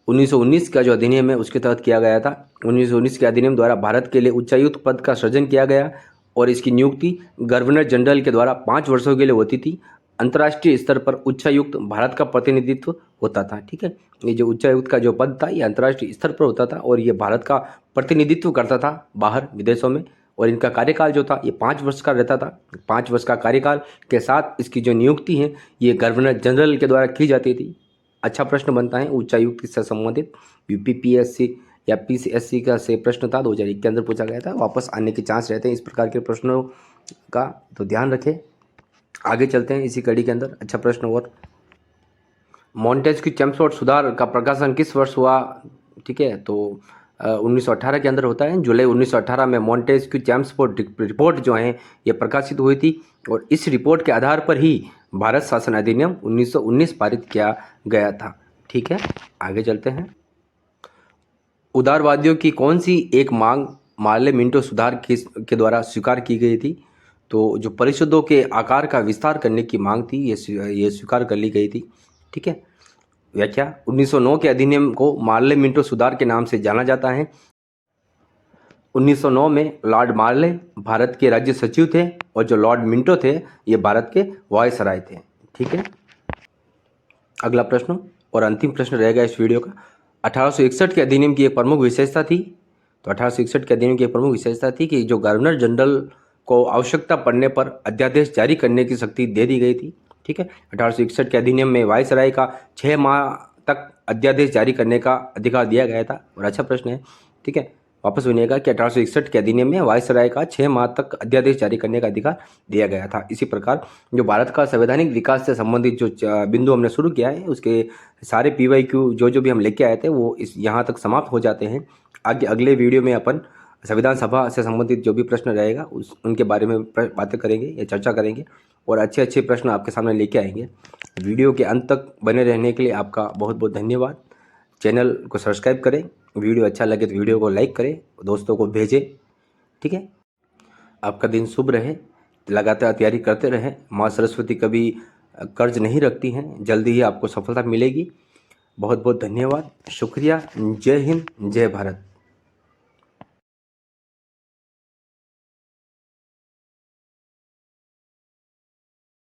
1919 का जो अधिनियम है उसके तहत किया गया था। 1919 के अधिनियम द्वारा भारत के लिए उच्चायुक्त पद का सृजन किया गया, और इसकी नियुक्ति गवर्नर जनरल के द्वारा 5 वर्षों के लिए होती थी। अंतर्राष्ट्रीय स्तर पर उच्चायुक्त भारत का प्रतिनिधित्व होता था। ठीक है, ये जो उच्चायुक्त का जो पद था ये अंतर्राष्ट्रीय स्तर पर होता था, और ये भारत का प्रतिनिधित्व करता था बाहर विदेशों में। और इनका कार्यकाल जो था ये 5 वर्ष का रहता था। 5 वर्ष का कार्यकाल के साथ इसकी जो नियुक्ति है ये गवर्नर जनरल के द्वारा की जाती थी। अच्छा प्रश्न बनता है उच्चायुक्त से संबंधित। यूपीपीएससी या पीसीएससी का से प्रश्न था 2001 के अंदर पूछा गया था, वापस आने के चांस रहते हैं इस प्रकार के प्रश्नों का, तो ध्यान रखें। आगे चलते हैं इसी कड़ी के अंदर। अच्छा प्रश्न और, मॉन्टेस्क्यू चेम्सफोर्ड सुधार का प्रकाशन किस वर्ष हुआ? ठीक है, तो 1918 के अंदर होता है। जुलाई 1918 में मॉन्टेस्क्यू चेम्सफोर्ड रिपोर्ट जो है ये प्रकाशित हुई थी, और इस रिपोर्ट के आधार पर ही भारत शासन अधिनियम 1919 पारित किया गया था। ठीक है, आगे चलते हैं। उदारवादियों की कौन सी एक मांग मार्ले मिंटो सुधार के द्वारा स्वीकार की गई थी? तो जो परिषदों के आकार का विस्तार करने की मांग थी, ये स्वीकार कर ली गई थी। ठीक है। व्याख्या: 1909 के अधिनियम को मार्ले मिंटो सुधार के नाम से जाना जाता है। 1909 में लॉर्ड मार्ले भारत के राज्य सचिव थे और जो लॉर्ड मिंटो थे ये भारत के वायसराय थे। ठीक है। अगला प्रश्न और अंतिम प्रश्न रहेगा इस वीडियो का। 1861 के अधिनियम की एक प्रमुख विशेषता थी। तो 1861 के अधिनियम की एक प्रमुख विशेषता थी कि जो गवर्नर जनरल को आवश्यकता पड़ने पर अध्यादेश जारी करने की शक्ति दे दी गई थी। ठीक है। 1861 के अधिनियम में वायसराय का 6 माह तक अध्यादेश जारी करने का अधिकार दिया गया था। और अच्छा प्रश्न है। ठीक है। वापस सुनिएगा कि 1861 के अधिनियम में वायसराय का 6 माह तक अध्यादेश जारी करने का अधिकार दिया गया था। इसी प्रकार जो भारत का संवैधानिक विकास से संबंधित जो बिंदु हमने शुरू किया है उसके सारे PYQ जो भी हम लेके आए थे वो इस यहाँ तक समाप्त हो जाते हैं। आगे अगले वीडियो में अपन संविधान सभा से संबंधित जो भी प्रश्न रहेगा उनके बारे में बातें करेंगे या चर्चा करेंगे और अच्छे अच्छे प्रश्न आपके सामने लेके आएंगे। वीडियो के अंत तक बने रहने के लिए आपका बहुत बहुत धन्यवाद। चैनल को सब्सक्राइब करें, वीडियो अच्छा लगे तो वीडियो को लाइक करें, दोस्तों को भेजें। ठीक है। आपका दिन शुभ रहे, लगातार तैयारी करते रहें। माँ सरस्वती कभी कर्ज नहीं रखती हैं, जल्दी ही आपको सफलता मिलेगी। बहुत बहुत धन्यवाद, शुक्रिया। जय हिंद, जय भारत।